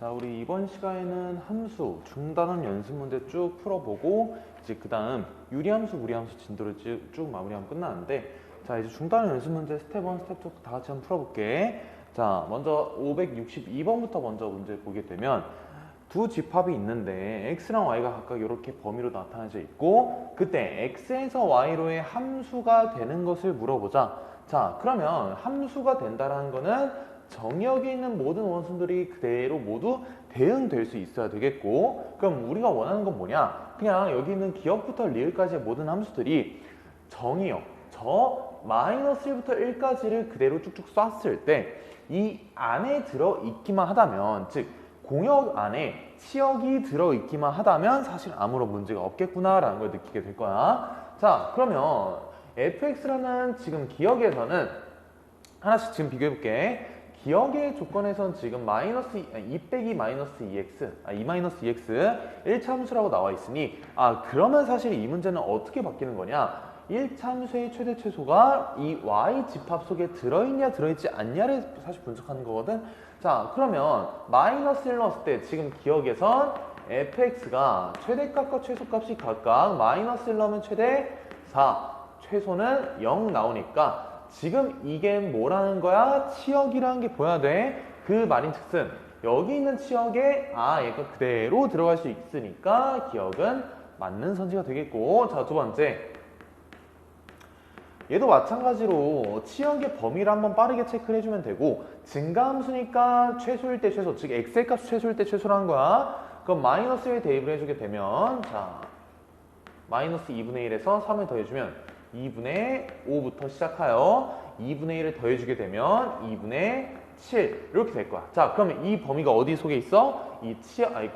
자, 우리 이번 시간에는 함수, 중단원 연습 문제 쭉 풀어보고 이제 그 다음 유리함수, 무리함수 진도를 쭉 마무리하면 끝나는데, 자, 이제 중단원 연습 문제 스텝 1, 스텝 2 다 같이 한번 풀어볼게. 자, 먼저 562번부터 먼저 문제 보게 되면 두 집합이 있는데 x랑 y가 각각 이렇게 범위로 나타나져 있고, 그때 x에서 y로의 함수가 되는 것을 물어보자. 자, 그러면 함수가 된다라는 거는 정역에 있는 모든 원수들이 그대로 모두 대응될 수 있어야 되겠고, 그럼 우리가 원하는 건 뭐냐? 그냥 여기 있는 기역부터 리을까지의 모든 함수들이 정의역, 저 마이너스 1부터 1까지를 그대로 쭉쭉 쐈을 때 이 안에 들어있기만 하다면, 즉 공역 안에 치역이 들어있기만 하다면 사실 아무런 문제가 없겠구나라는 걸 느끼게 될 거야. 자, 그러면 fx라는 지금 기역에서는 하나씩 지금 비교해볼게. 기역의 조건에선 지금 마이너스 2 빼기 마이너스 2x, 2 마이너스 2x 1차 함수라고 나와 있으니, 그러면 사실 이 문제는 어떻게 바뀌는 거냐? 1차 함수의 최대 최소가 이 y 집합 속에 들어있냐 들어있지 않냐를 사실 분석하는 거거든. 자, 그러면 마이너스 1 넣었을 때 지금 기역에선 fx가 최대값과 최소값이 각각 마이너스 1 넣으면 최대 4, 최소는 0 나오니까 지금 이게 뭐라는 거야? 치역이라는 게 보여야 돼. 그 말인즉슨 여기 있는 치역에 얘가 그대로 들어갈 수 있으니까 기역은 맞는 선지가 되겠고, 자, 두 번째, 얘도 마찬가지로 치역의 범위를 한번 빠르게 체크를 해주면 되고, 증가함수니까 최소일 때 최소, 즉 x의 값 최소일 때 최소라는 거야. 그럼 마이너스 1 대입을 해주게 되면, 자, 마이너스 2분의 1에서 3을 더해주면 2분의 5부터 시작하여 2분의 1을 더해주게 되면 2분의 7 이렇게 될 거야. 자, 그러면 이 범위가 어디 속에 있어? 이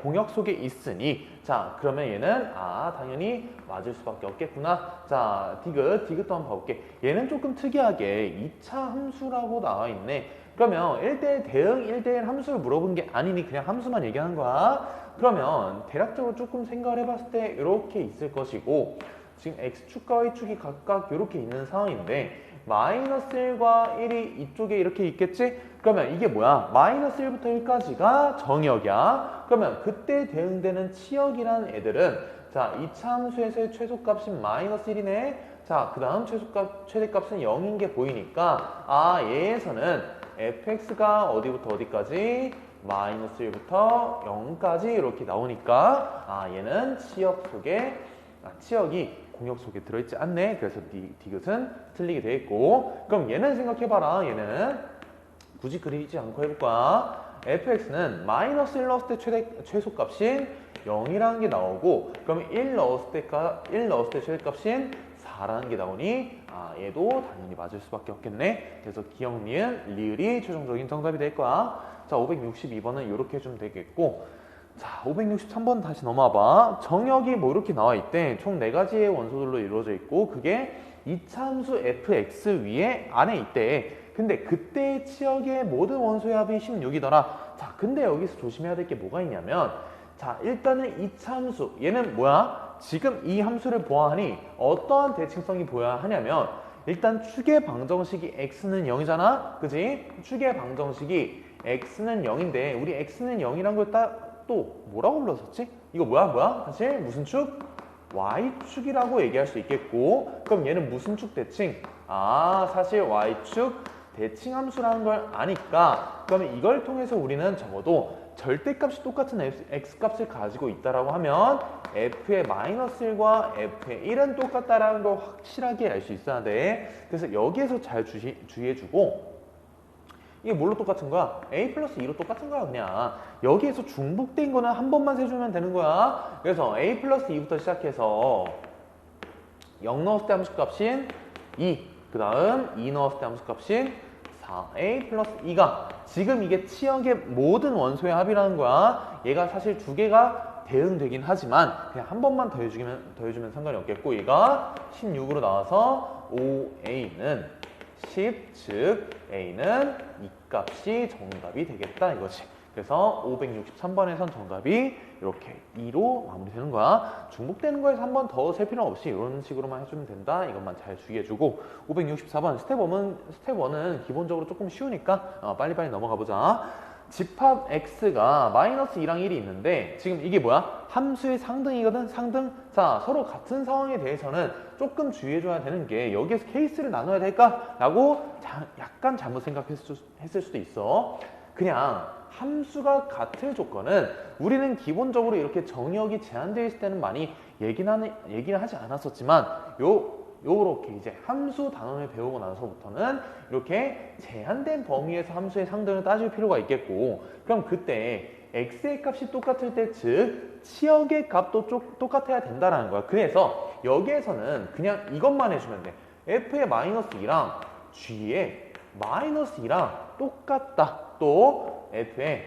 공역 속에 있으니, 자, 그러면 얘는 당연히 맞을 수밖에 없겠구나. 자, 디귿 또 한번 봐볼게. 얘는 조금 특이하게 2차 함수라고 나와 있네. 그러면 1대1 대응 1대1 함수를 물어본 게 아니니 그냥 함수만 얘기하는 거야. 그러면 대략적으로 조금 생각을 해봤을 때 이렇게 있을 것이고, 지금 x축과 y축이 각각 이렇게 있는 상황인데 마이너스 1과 1이 이쪽에 이렇게 있겠지? 그러면 이게 뭐야? 마이너스 1부터 1까지가 정역이야. 그러면 그때 대응되는 치역이라는 애들은, 자, 2차 함수에서의 최소값이 마이너스 1이네. 자, 그 다음 최대값은 0인 게 보이니까 얘에서는 fx가 어디부터 어디까지? 마이너스 1부터 0까지 이렇게 나오니까 얘는 치역 속에 치역이 공역 속에 들어있지 않네. 그래서 디귿은 틀리게 돼 있고, 그럼 얘는 생각해봐라. 얘는 굳이 그리지 않고 해볼 거야. fx는 마이너스 1 넣었을 때 최소값인 0이라는 게 나오고, 그럼 1 넣었을 때 최대값인 4라는 게 나오니 얘도 당연히 맞을 수밖에 없겠네. 그래서 기역, 니은, 리을이 최종적인 정답이 될 거야. 자, 562번은 이렇게 해주면 되겠고, 자, 563번 다시 넘어와봐. 정역이 뭐 이렇게 나와 있대. 총 4가지의 원소들로 이루어져 있고, 그게 2차 함수 fx 위에 안에 있대. 근데 그때의 치역의 모든 원소의 합이 16이더라. 자, 근데 여기서 조심해야 될 게 뭐가 있냐면, 자, 일단은 2차 함수, 얘는 뭐야? 지금 이 함수를 보아하니 어떠한 대칭성이 보여야 하냐면, 일단 축의 방정식이 x는 0이잖아? 그지? 축의 방정식이 x는 0인데 우리 x는 0이란 걸 또 뭐라고 불렀었지? 이거 뭐야? 사실 무슨 축? y축이라고 얘기할 수 있겠고, 그럼 얘는 무슨 축 대칭? 사실 y축 대칭함수라는 걸 아니까, 그러면 이걸 통해서 우리는 적어도 절대값이 똑같은 x값을 가지고 있다라고 하면 f의 마이너스 1과 f의 1은 똑같다라는 걸 확실하게 알 수 있어야 돼. 그래서 여기에서 잘 주의해주고, 이게 뭘로 똑같은 거야? a 플러스 2로 똑같은 거야. 그냥 여기에서 중복된 거는 한 번만 세주면 되는 거야. 그래서 a 플러스 2부터 시작해서 0 넣었을 때 함수값인 2, 그 다음 2 넣었을 때 함수값인 4a 플러스 2가 지금 이게 치역의 모든 원소의 합이라는 거야. 얘가 사실 두 개가 대응되긴 하지만 그냥 한 번만 더해주면 상관이 없겠고, 얘가 16으로 나와서 5a는 10, 즉 a는 이 값이 정답이 되겠다 이거지. 그래서 563번에선 정답이 이렇게 2로 마무리되는 거야. 중복되는 거에서 한 번 더 셀 필요는 없이 이런 식으로만 해주면 된다. 이것만 잘 주의해주고, 564번 스텝 1은 기본적으로 조금 쉬우니까 빨리빨리 넘어가 보자. 집합 x가 마이너스 2랑 1이 있는데 지금 이게 뭐야? 함수의 상등이거든. 상등. 자, 서로 같은 상황에 대해서는 조금 주의해줘야 되는 게 여기에서 케이스를 나눠야 될까? 라고 약간 잘못 생각했을 수도 있어. 그냥 함수가 같을 조건은 우리는 기본적으로 이렇게 정의역이 제한되어 있을 때는 많이 얘기는 하지 않았었지만 요렇게 이제 함수 단원을 배우고 나서부터는 이렇게 제한된 범위에서 함수의 상등을 따질 필요가 있겠고, 그럼 그때 x의 값이 똑같을 때, 즉 치역의 값도 똑같아야 된다라는 거야. 그래서 여기에서는 그냥 이것만 해주면 돼. f의 마이너스 2랑 g의 마이너스 2랑 똑같다. 또 f의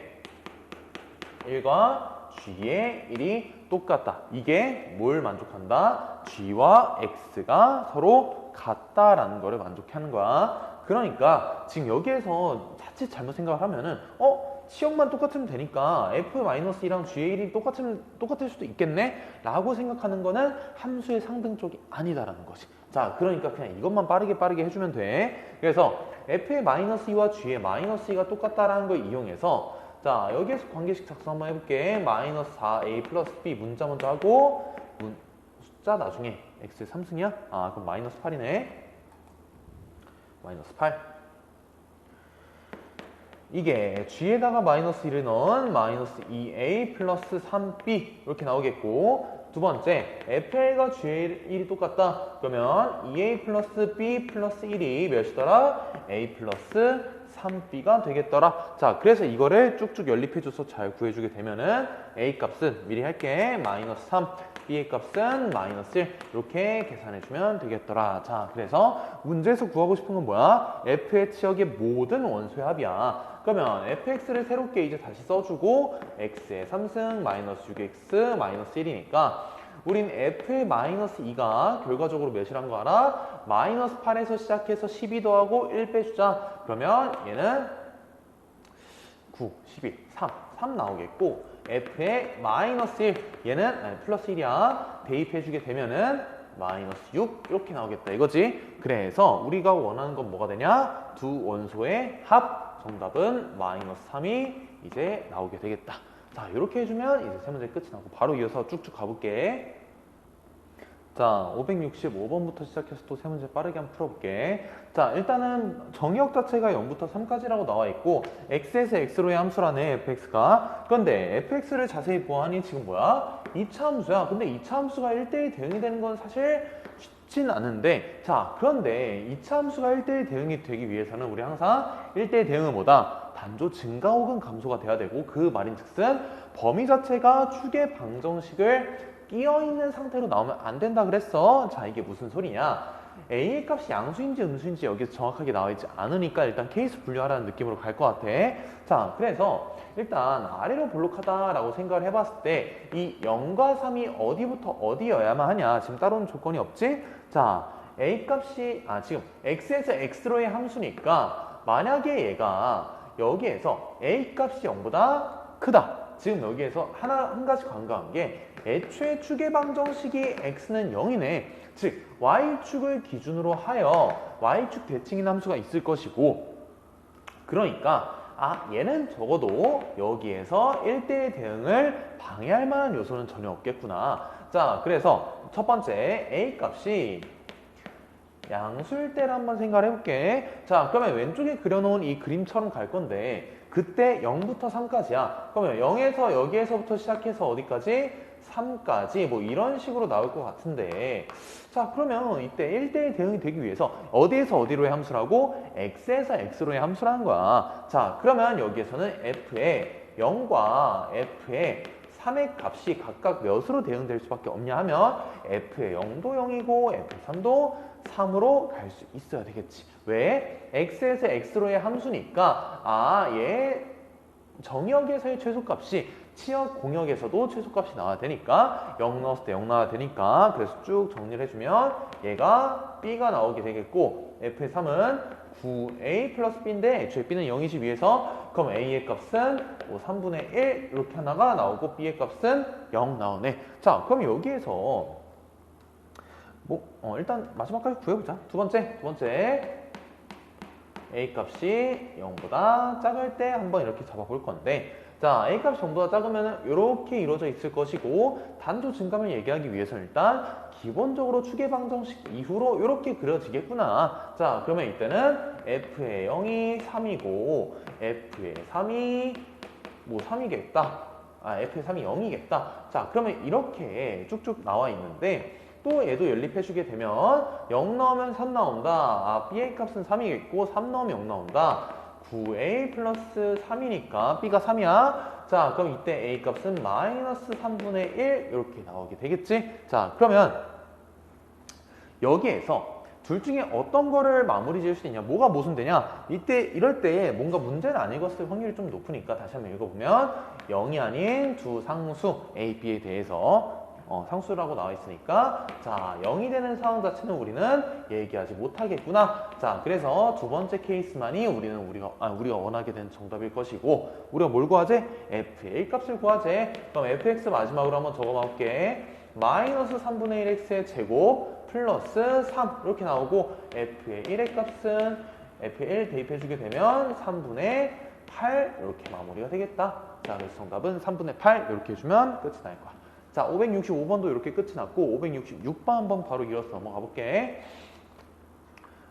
1과 g의 1이 똑같다. 이게 뭘 만족한다? g와 x가 서로 같다라는 거를 만족하는 거야. 그러니까 지금 여기에서 자칫 잘못 생각을 하면은 치역만 똑같으면 되니까 f-2랑 g의 1이 똑같을 수도 있겠네? 라고 생각하는 거는 함수의 상등 쪽이 아니다라는 거지. 자, 그러니까 그냥 이것만 빠르게 해주면 돼. 그래서 f의 마이너스 2와 g의 마이너스 2가 똑같다라는 걸 이용해서, 자, 여기에서 관계식 작성 한번 해볼게. 마이너스 4a 플러스 b 문자 먼저 하고, 숫자 나중에 x의 3승이야? 아, 그럼 마이너스 8이네. 마이너스 8. 이게 g에다가 마이너스 1을 넣은 마이너스 2a 플러스 3b 이렇게 나오겠고, 두 번째, fl과 g의 1이 똑같다. 그러면 2a 플러스 b 플러스 1이 몇이더라? a 플러스 3b가 되겠더라. 자, 그래서 이거를 쭉쭉 연립해줘서 잘 구해주게 되면은 a 값은 미리 할게. 마이너스 3, b의 값은 마이너스 1 이렇게 계산해주면 되겠더라. 자, 그래서 문제에서 구하고 싶은 건 뭐야? f의 치역의 모든 원소의 합이야. 그러면 fx를 새롭게 이제 다시 써주고 x의 3승 마이너스 6x 마이너스 1이니까 우린 f의 마이너스 2가 결과적으로 몇이란 거 알아? 마이너스 8에서 시작해서 12 더하고 1 빼주자. 그러면 얘는 9, 11, 3 나오겠고, f의 마이너스 1, 얘는 플러스 1이야. 대입해주게 되면은 마이너스 6 이렇게 나오겠다 이거지. 그래서 우리가 원하는 건 뭐가 되냐? 두 원소의 합. 정답은 마이너스 3이 이제 나오게 되겠다. 자, 이렇게 해주면 이제 세 문제 끝이 나고 바로 이어서 쭉쭉 가볼게. 자, 565번부터 시작해서 또 세 문제 빠르게 한번 풀어볼게. 자, 일단은 정의역 자체가 0부터 3까지라고 나와 있고 x에서 x로의 함수라네, fx가. 그런데 fx를 자세히 보아하니 지금 뭐야? 2차 함수야. 근데 2차 함수가 1대1 대응이 되는 건 사실 쉽진 않은데, 자, 그런데 2차 함수가 1대1 대응이 되기 위해서는 우리 항상 1대1 대응은 뭐다? 단조 증가 혹은 감소가 돼야 되고, 그 말인즉슨 범위 자체가 축의 방정식을 끼어있는 상태로 나오면 안 된다 그랬어. 자, 이게 무슨 소리냐? A의 값이 양수인지 음수인지 여기서 정확하게 나와 있지 않으니까 일단 케이스 분류하라는 느낌으로 갈 것 같아. 자, 그래서 일단 아래로 볼록하다라고 생각을 해봤을 때 이 0과 3이 어디부터 어디여야만 하냐? 지금 따로는 조건이 없지? 자, A 값이 지금 x에서 x로의 함수니까 만약에 얘가 여기에서 A 값이 0보다 크다. 지금 여기에서 한 가지 관과한 게 애초에 축의 방정식이 x는 0이네. 즉 y축을 기준으로 하여 y축 대칭인 함수가 있을 것이고, 그러니까 얘는 적어도 여기에서 1대1 대응을 방해할 만한 요소는 전혀 없겠구나. 자, 그래서 첫 번째 A 값이 양수일 때를 한번 생각을 해볼게. 자, 그러면 왼쪽에 그려놓은 이 그림처럼 갈 건데 그때 0부터 3까지야. 그러면 0에서 여기에서부터 시작해서 어디까지? 3까지 뭐 이런 식으로 나올 것 같은데, 자, 그러면 이때 1대1 대응이 되기 위해서 어디에서 어디로의 함수라고? x에서 x로의 함수라는 거야. 자, 그러면 여기에서는 f의 0과 f의 3의 값이 각각 몇으로 대응될 수밖에 없냐 하면 f의 0도 0이고 f의 3도 3으로 갈 수 있어야 되겠지. 왜? x에서 x로의 함수니까 얘 정역에서의 최소값이 치역 공역에서도 최소값이 나와야 되니까 0 넣었을 때 0 나와야 되니까, 그래서 쭉 정리를 해주면 얘가 b가 나오게 되겠고 f의 3은 9a 플러스 b인데 애초에 b는 0이지 위에서. 그럼 a의 값은 3분의 1 이렇게 하나가 나오고 b의 값은 0 나오네. 자, 그럼 여기에서 일단 마지막까지 구해보자. 두 번째 a 값이 0보다 작을 때 한번 이렇게 잡아볼 건데, 자, a 값이 0보다 작으면 이렇게 이루어져 있을 것이고, 단조 증감을 얘기하기 위해서는 일단 기본적으로 추계 방정식 이후로 이렇게 그려지겠구나. 자, 그러면 이때는 f의 0이 3이고 f의 3이 뭐 3이겠다. f의 3이 0이겠다. 자, 그러면 이렇게 쭉쭉 나와 있는데, 또 얘도 연립해주게 되면 0 넣으면 3 나온다. b의 값은 3이겠고 3 넣으면 0 나온다. 9a 플러스 3이니까 b가 3이야. 자, 그럼 이때 a 값은 마이너스 3분의 1 이렇게 나오게 되겠지? 자, 그러면 여기에서 둘 중에 어떤 거를 마무리 지을 수 있냐? 뭐가 모순되냐? 이럴 때 뭔가 문제를 안 읽었을 확률이 좀 높으니까 다시 한번 읽어보면 0이 아닌 두 상수 a, b에 대해서 상수라고 나와 있으니까, 자, 0이 되는 상황 자체는 우리는 얘기하지 못하겠구나. 자, 그래서 두 번째 케이스만이 우리가 원하게 된 정답일 것이고, 우리가 뭘 구하지? f의 1 값을 구하지. 그럼 fx 마지막으로 한번 적어볼게. 마이너스 3분의 1x의 제곱 플러스 3 이렇게 나오고, f의 1의 값은 f의 1 대입해주게 되면 3분의 8 이렇게 마무리가 되겠다. 자, 그래서 정답은 3분의 8 이렇게 해주면 끝이 날 거야. 자, 565번도 이렇게 끝이 났고 566번 한번 바로 이어서 넘어가 볼게.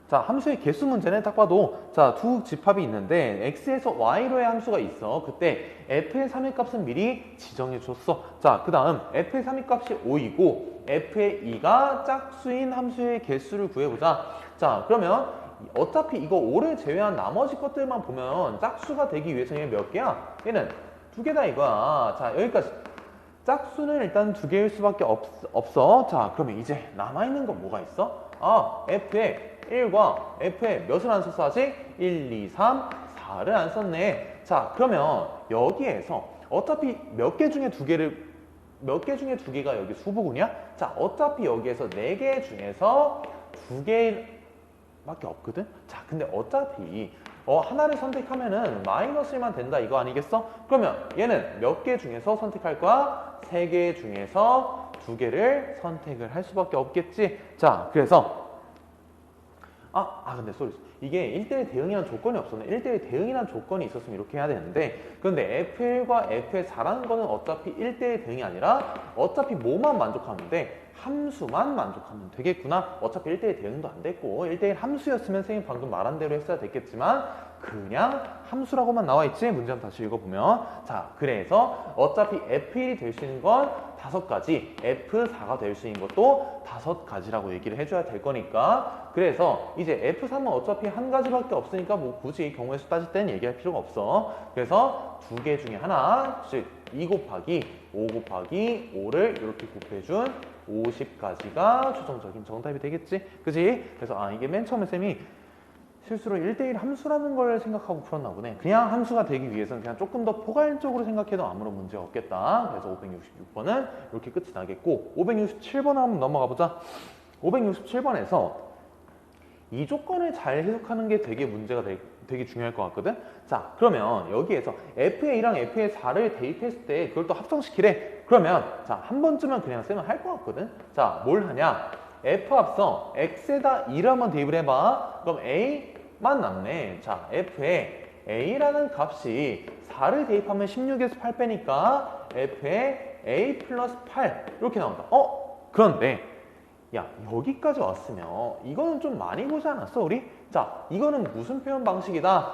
자, 함수의 개수 문제는 딱 봐도, 자, 두 집합이 있는데 x에서 y로의 함수가 있어. 그때 f의 3의 값은 미리 지정해 줬어. 자, 그 다음 f의 3의 값이 5이고 f의 2가 짝수인 함수의 개수를 구해보자. 자, 그러면 어차피 이거 5를 제외한 나머지 것들만 보면 짝수가 되기 위해서는 얘 몇 개야? 얘는 2개다 이거야. 자, 여기까지. 짝수는 일단 2개일 수밖에 없어. 자, 그러면 이제 남아있는 건 뭐가 있어? f의 1과 f의 몇을 안 썼어 아직? 1, 2, 3, 4를 안 썼네. 자, 그러면 여기에서 어차피 몇 개 중에 2개가 여기 수부군이야? 자, 어차피 여기에서 4개 중에서 2개밖에 없거든? 자, 근데 어차피 하나를 선택하면은 마이너스 1만 된다 이거 아니겠어? 그러면 얘는 몇 개 중에서 선택할 거야? 3개 중에서 2개를 선택을 할 수밖에 없겠지? 자, 그래서 근데 이게 1대1 대응이란 조건이 없었네. 1대1 대응이란 조건이 있었으면 이렇게 해야 되는데, 그런데 F1과 F의 4라는 거는 어차피 1대1 대응이 아니라 어차피 뭐만 만족하면 돼? 함수만 만족하면 되겠구나. 어차피 1대1 대응도 안 됐고 1대1 함수였으면 선생님 방금 말한 대로 했어야 됐겠지만 그냥 함수라고만 나와 있지. 문제 한번 다시 읽어보면, 자, 그래서 어차피 F1이 될 수 있는 건 5가지, F4가 될 수 있는 것도 5가지라고 얘기를 해줘야 될 거니까, 그래서 이제 F3은 어차피 한 가지밖에 없으니까 뭐 굳이 경우의 수 따질 때는 얘기할 필요가 없어. 그래서 2개 중에 하나, 즉 2 곱하기 5 곱하기 5를 이렇게 곱해준 50가지가 최종적인 정답이 되겠지? 그지? 그래서 이게 맨 처음에 쌤이 실수로 1대1 함수라는 걸 생각하고 풀었나 보네. 그냥 함수가 되기 위해서는 그냥 조금 더 포괄적으로 생각해도 아무런 문제가 없겠다. 그래서 566번은 이렇게 끝이 나겠고, 567번 한번 넘어가 보자. 567번에서 이 조건을 잘 해석하는 게 되게 되게 중요할 것 같거든. 자, 그러면 여기에서 f의 2랑 f의 4를 대입했을 때 그걸 또 합성시키래. 그러면 자, 한 번쯤은 그냥 쌤은 할 것 같거든. 자, 뭘 하냐? f 합성 x에다 2를 한번 대입을 해봐. 그럼 a만 남네. 자, f의 a라는 값이 4를 대입하면 16에서 8 빼니까 f의 a 플러스 8 이렇게 나온다. 그런데 야, 여기까지 왔으면 이거는 좀 많이 보지 않았어 우리? 자, 이거는 무슨 표현 방식이다?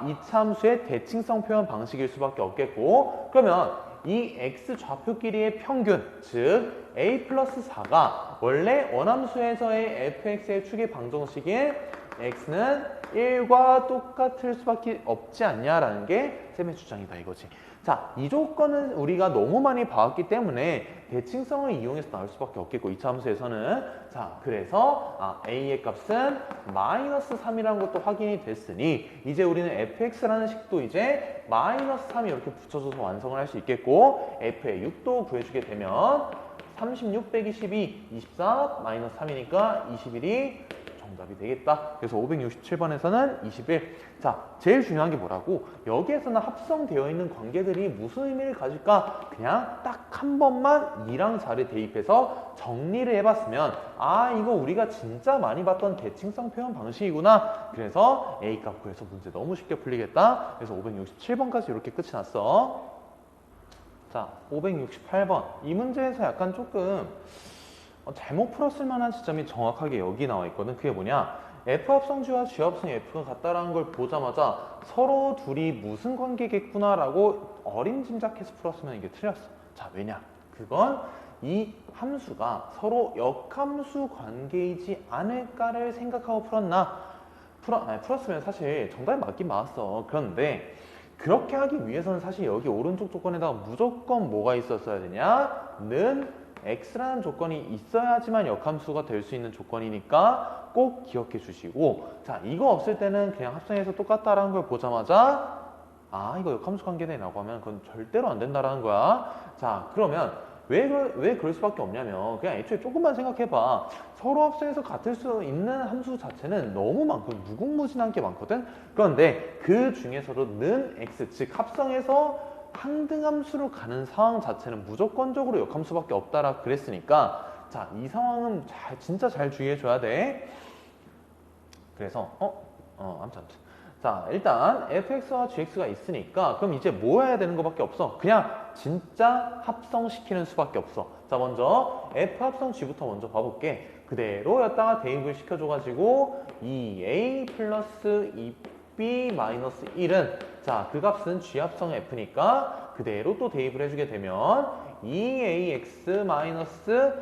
이차함수의 대칭성 표현 방식일 수밖에 없겠고, 그러면 이 x 좌표 길이의 평균, 즉 a 플러스 4가 원래 원함수에서의 fx의 추계 방정식인 x는 1과 똑같을 수밖에 없지 않냐라는 게 쌤의 주장이다 이거지. 자, 이 조건은 우리가 너무 많이 봐왔기 때문에 대칭성을 이용해서 나올 수밖에 없겠고, 이차 함수에서는. 자, 그래서 a의 값은 마이너스 3이라는 것도 확인이 됐으니 이제 우리는 fx라는 식도 이제 마이너스 3이 이렇게 붙여줘서 완성을 할 수 있겠고, f의 6도 구해주게 되면 36 빼기 12, 24 마이너스 3이니까 21이 정답이 되겠다. 그래서 567번에서는 21. 자, 제일 중요한 게 뭐라고? 여기에서는 합성되어 있는 관계들이 무슨 의미를 가질까? 그냥 딱 한 번만 이랑 자를 대입해서 정리를 해봤으면 아, 이거 우리가 진짜 많이 봤던 대칭성 표현 방식이구나. 그래서 A 값 구해서 문제 너무 쉽게 풀리겠다. 그래서 567번까지 이렇게 끝이 났어. 자, 568번. 이 문제에서 약간 조금 잘못 풀었을 만한 지점이 정확하게 여기 나와 있거든. 그게 뭐냐? F 합성 G와 G 합성 F가 같다라는 걸 보자마자 서로 둘이 무슨 관계겠구나라고 어림짐작해서 풀었으면 이게 틀렸어. 자, 왜냐? 그건 이 함수가 서로 역함수 관계이지 않을까를 생각하고 풀었으면 사실 정답이 맞긴 맞았어. 그런데 그렇게 하기 위해서는 사실 여기 오른쪽 조건에다가 무조건 뭐가 있었어야 되냐? 는 x라는 조건이 있어야지만 역함수가 될 수 있는 조건이니까 꼭 기억해 주시고, 자, 이거 없을 때는 그냥 합성해서 똑같다라는 걸 보자마자 아, 이거 역함수 관계네 라고 하면 그건 절대로 안 된다라는 거야. 자, 그러면 왜 그럴 수밖에 없냐면 그냥 애초에 조금만 생각해봐. 서로 합성해서 같을 수 있는 함수 자체는 너무 많고 무궁무진한 게 많거든. 그런데 그 중에서도 는 x, 즉 합성해서 항등함수로 가는 상황 자체는 무조건적으로 역함수밖에 없다라 그랬으니까, 자, 이 상황은 진짜 잘 주의해줘야 돼. 그래서 아무튼 자, 일단 fx와 gx가 있으니까 그럼 이제 뭐 해야 되는 것밖에 없어. 그냥 진짜 합성시키는 수밖에 없어. 자, 먼저 f 합성 g부터 먼저 봐볼게. 그대로 였다가 대입을 시켜줘가지고 2a 플러스 2b 마이너스 1은 자, 그 값은 g 합성 f니까 그대로 또 대입을 해주게 되면 2ax 마이너스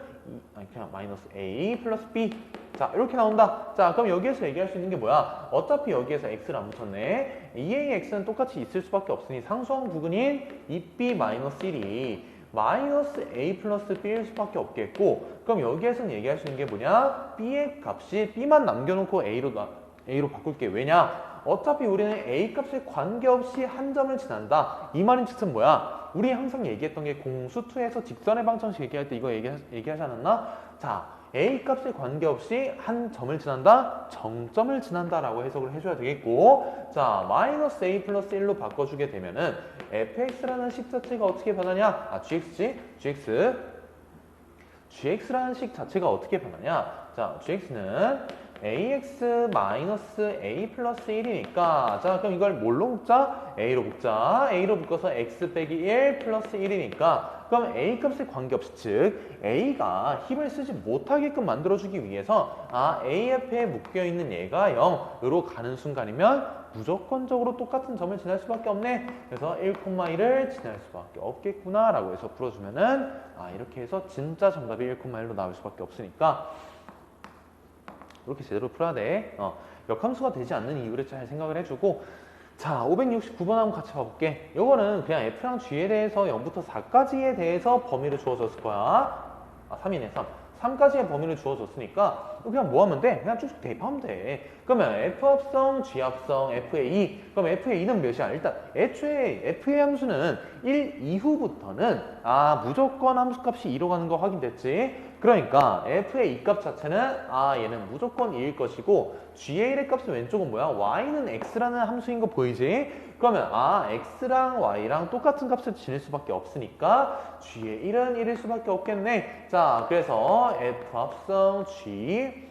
그냥 마이너스 a 플러스 b. 자, 이렇게 나온다. 자, 그럼 여기에서 얘기할 수 있는 게 뭐야? 어차피 여기에서 x를 안 붙였네. 2ax는 똑같이 있을 수밖에 없으니 상수항 부근인 2b-1이 마이너스 a 플러스 b일 수밖에 없겠고, 그럼 여기에서는 얘기할 수 있는 게 뭐냐? b의 값이 b만 남겨놓고 a로 바꿀게. 왜냐? 어차피 우리는 a 값에 관계없이 한 점을 지난다. 이 말인 즉슨 뭐야? 우리 항상 얘기했던 게 공수2에서 직선의 방정식 얘기할 때 이거 얘기하지 않았나? 자, a 값에 관계없이 한 점을 지난다? 정점을 지난다라고 해석을 해줘야 되겠고, 자, 마이너스 a 플러스 1로 바꿔주게 되면은 fx라는 식 자체가 어떻게 변하냐? 아, gx라는 식 자체가 어떻게 변하냐? 자, gx는 ax 마이너스 a 플러스 1이니까, 자, 그럼 이걸 뭘로 묶자? a로 묶자. a로 묶어서 x 빼기 1 플러스 1이니까 그럼 a 값에 관계없이, 즉 a가 힘을 쓰지 못하게끔 만들어주기 위해서 아, a 옆에 묶여있는 얘가 0으로 가는 순간이면 무조건적으로 똑같은 점을 지날 수밖에 없네. 그래서 1,1을 지날 수밖에 없겠구나 라고 해서 풀어주면은 아, 이렇게 해서 진짜 정답이 1,1로 나올 수밖에 없으니까 이렇게 제대로 풀어야 돼. 역함수가 되지 않는 이유를 잘 생각을 해주고, 자, 569번 한번 같이 봐볼게. 요거는 그냥 f랑 g에 대해서 0부터 4까지에 대해서 범위를 주어졌을 거야. 아, 3이네, 3. 3까지의 범위를 주어졌으니까 그냥 뭐 하면 돼? 그냥 쭉쭉 대입하면 돼. 그러면 f 합성, g 합성, f의 2. 그럼 f의 2는 몇이야? 일단 애초에 f의 함수는 1 이후부터는 아, 무조건 함수값이 2로 가는 거 확인됐지? 그러니까 f의 이 값 자체는 아, 얘는 무조건 2일 것이고 g의 1의 값은 왼쪽은 뭐야? y는 x라는 함수인 거 보이지? 그러면 아, x랑 y랑 똑같은 값을 지닐 수밖에 없으니까 g의 1은 1일 수밖에 없겠네. 자, 그래서 f 합성 g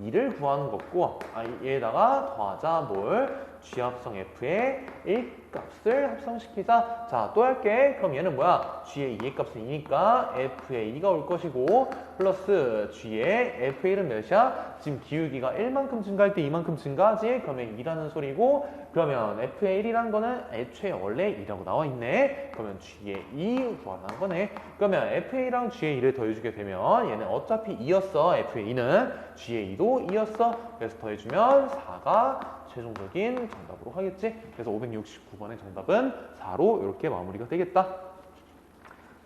2를 구하는 거고, 아, 얘에다가 더하자 뭘? g 합성 f의 1 값을 합성시키자. 자, 또 할게. 그럼 얘는 뭐야? g의 2의 값은 2니까 f의 2가 올 것이고 플러스 g의 f의 1은 몇이야? 지금 기울기가 1만큼 증가할 때 2만큼 증가하지? 그러면 2라는 소리고, 그러면 f의 1이란 거는 애초에 원래 2라고 나와 있네. 그러면 g의 2 구하는 거네. 그러면 f의 1이랑 g의 2를 더해주게 되면 얘는 어차피 2였어. f의 2는 g의 2도 2였어. 그래서 더해주면 4가 최종적인 정답으로 하겠지. 그래서 569번의 정답은 4로 이렇게 마무리가 되겠다.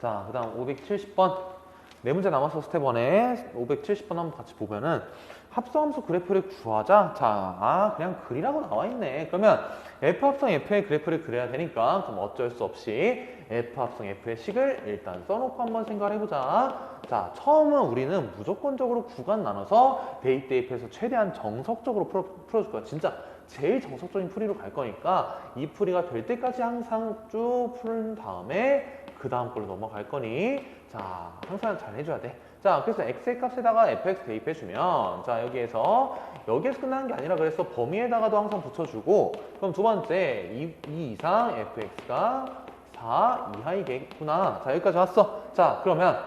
자, 그 다음 570번. 네 문제 남아서 스텝 1에 570번 한번 같이 보면은 합성함수 그래프를 구하자. 자, 그냥 그리라고 나와 있네. 그러면 f 합성 f의 그래프를 그려야 되니까 그럼 어쩔 수 없이 f 합성 f의 식을 일단 써놓고 한번 생각을 해보자. 자, 처음은 우리는 무조건적으로 구간 나눠서 대입대입해서 최대한 정석적으로 풀어줄 거야. 진짜 제일 정석적인 풀이로 갈 거니까 이 풀이가 될 때까지 항상 쭉 푸른 다음에 그 다음 걸로 넘어갈 거니 자, 항상 잘 해줘야 돼. 자, 그래서 x의 값에다가 fx 대입해주면 자, 여기에서 끝나는 게 아니라 그래서 범위에다가도 항상 붙여주고 그럼 두 번째 2 이상 fx가 4 이하이겠구나. 자, 여기까지 왔어. 자, 그러면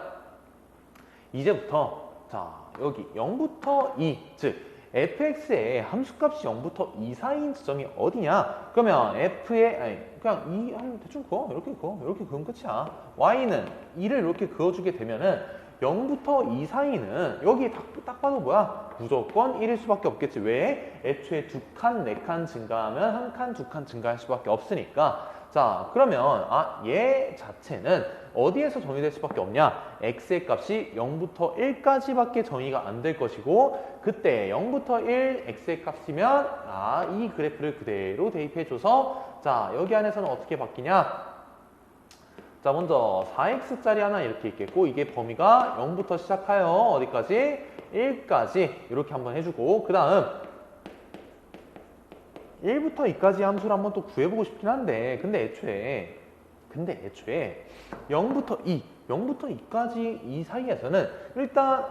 이제부터 자, 여기 0부터 2, 즉 fx의 함수값이 0부터 2 사이인 지점이 어디냐? 그러면 f의 그냥 2 하면 대충 그어. 이렇게 그으면 끝이야. y는 2를 이렇게 그어주게 되면은 0부터 2 사이는 여기 딱 봐도 뭐야? 무조건 1일 수밖에 없겠지. 왜? 애초에 2칸, 4칸 증가하면 1칸, 2칸 증가할 수밖에 없으니까. 자, 그러면 얘 자체는 어디에서 정의될 수밖에 없냐? x의 값이 0부터 1까지밖에 정의가 안 될 것이고 그때 0부터 1 x의 값이면 이 그래프를 그대로 대입해줘서 자, 여기 안에서는 어떻게 바뀌냐? 자, 먼저 4x짜리 하나 이렇게 있겠고 이게 범위가 0부터 시작하여 어디까지? 1까지 이렇게 한번 해주고 그 다음 1부터 2까지 함수를 한번 또 구해보고 싶긴 한데 근데 애초에 0부터 2까지 이 사이에서는 일단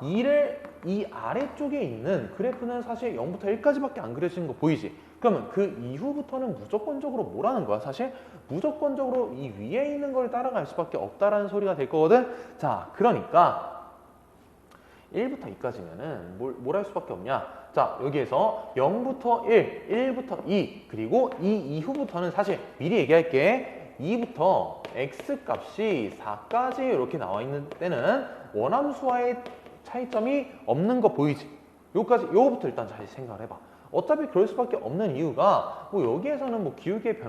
2를 이 아래쪽에 있는 그래프는 사실 0부터 1까지밖에 안 그려지는 거 보이지? 그러면 그 이후부터는 무조건적으로 뭐라는 거야? 사실 무조건적으로 이 위에 있는 걸 따라갈 수밖에 없다라는 소리가 될 거거든? 자, 그러니까 1부터 2까지면은 뭘 할 수밖에 없냐? 자, 여기에서 0부터 1, 1부터 2, 그리고 이 이후부터는 사실 미리 얘기할게. 2부터 x 값이 4까지 이렇게 나와 있는 때는 원함수와의 차이점이 없는 거 보이지? 요거부터 일단 잘 생각을 해봐. 어차피 그럴 수밖에 없는 이유가 뭐 여기에서는 뭐 기울기의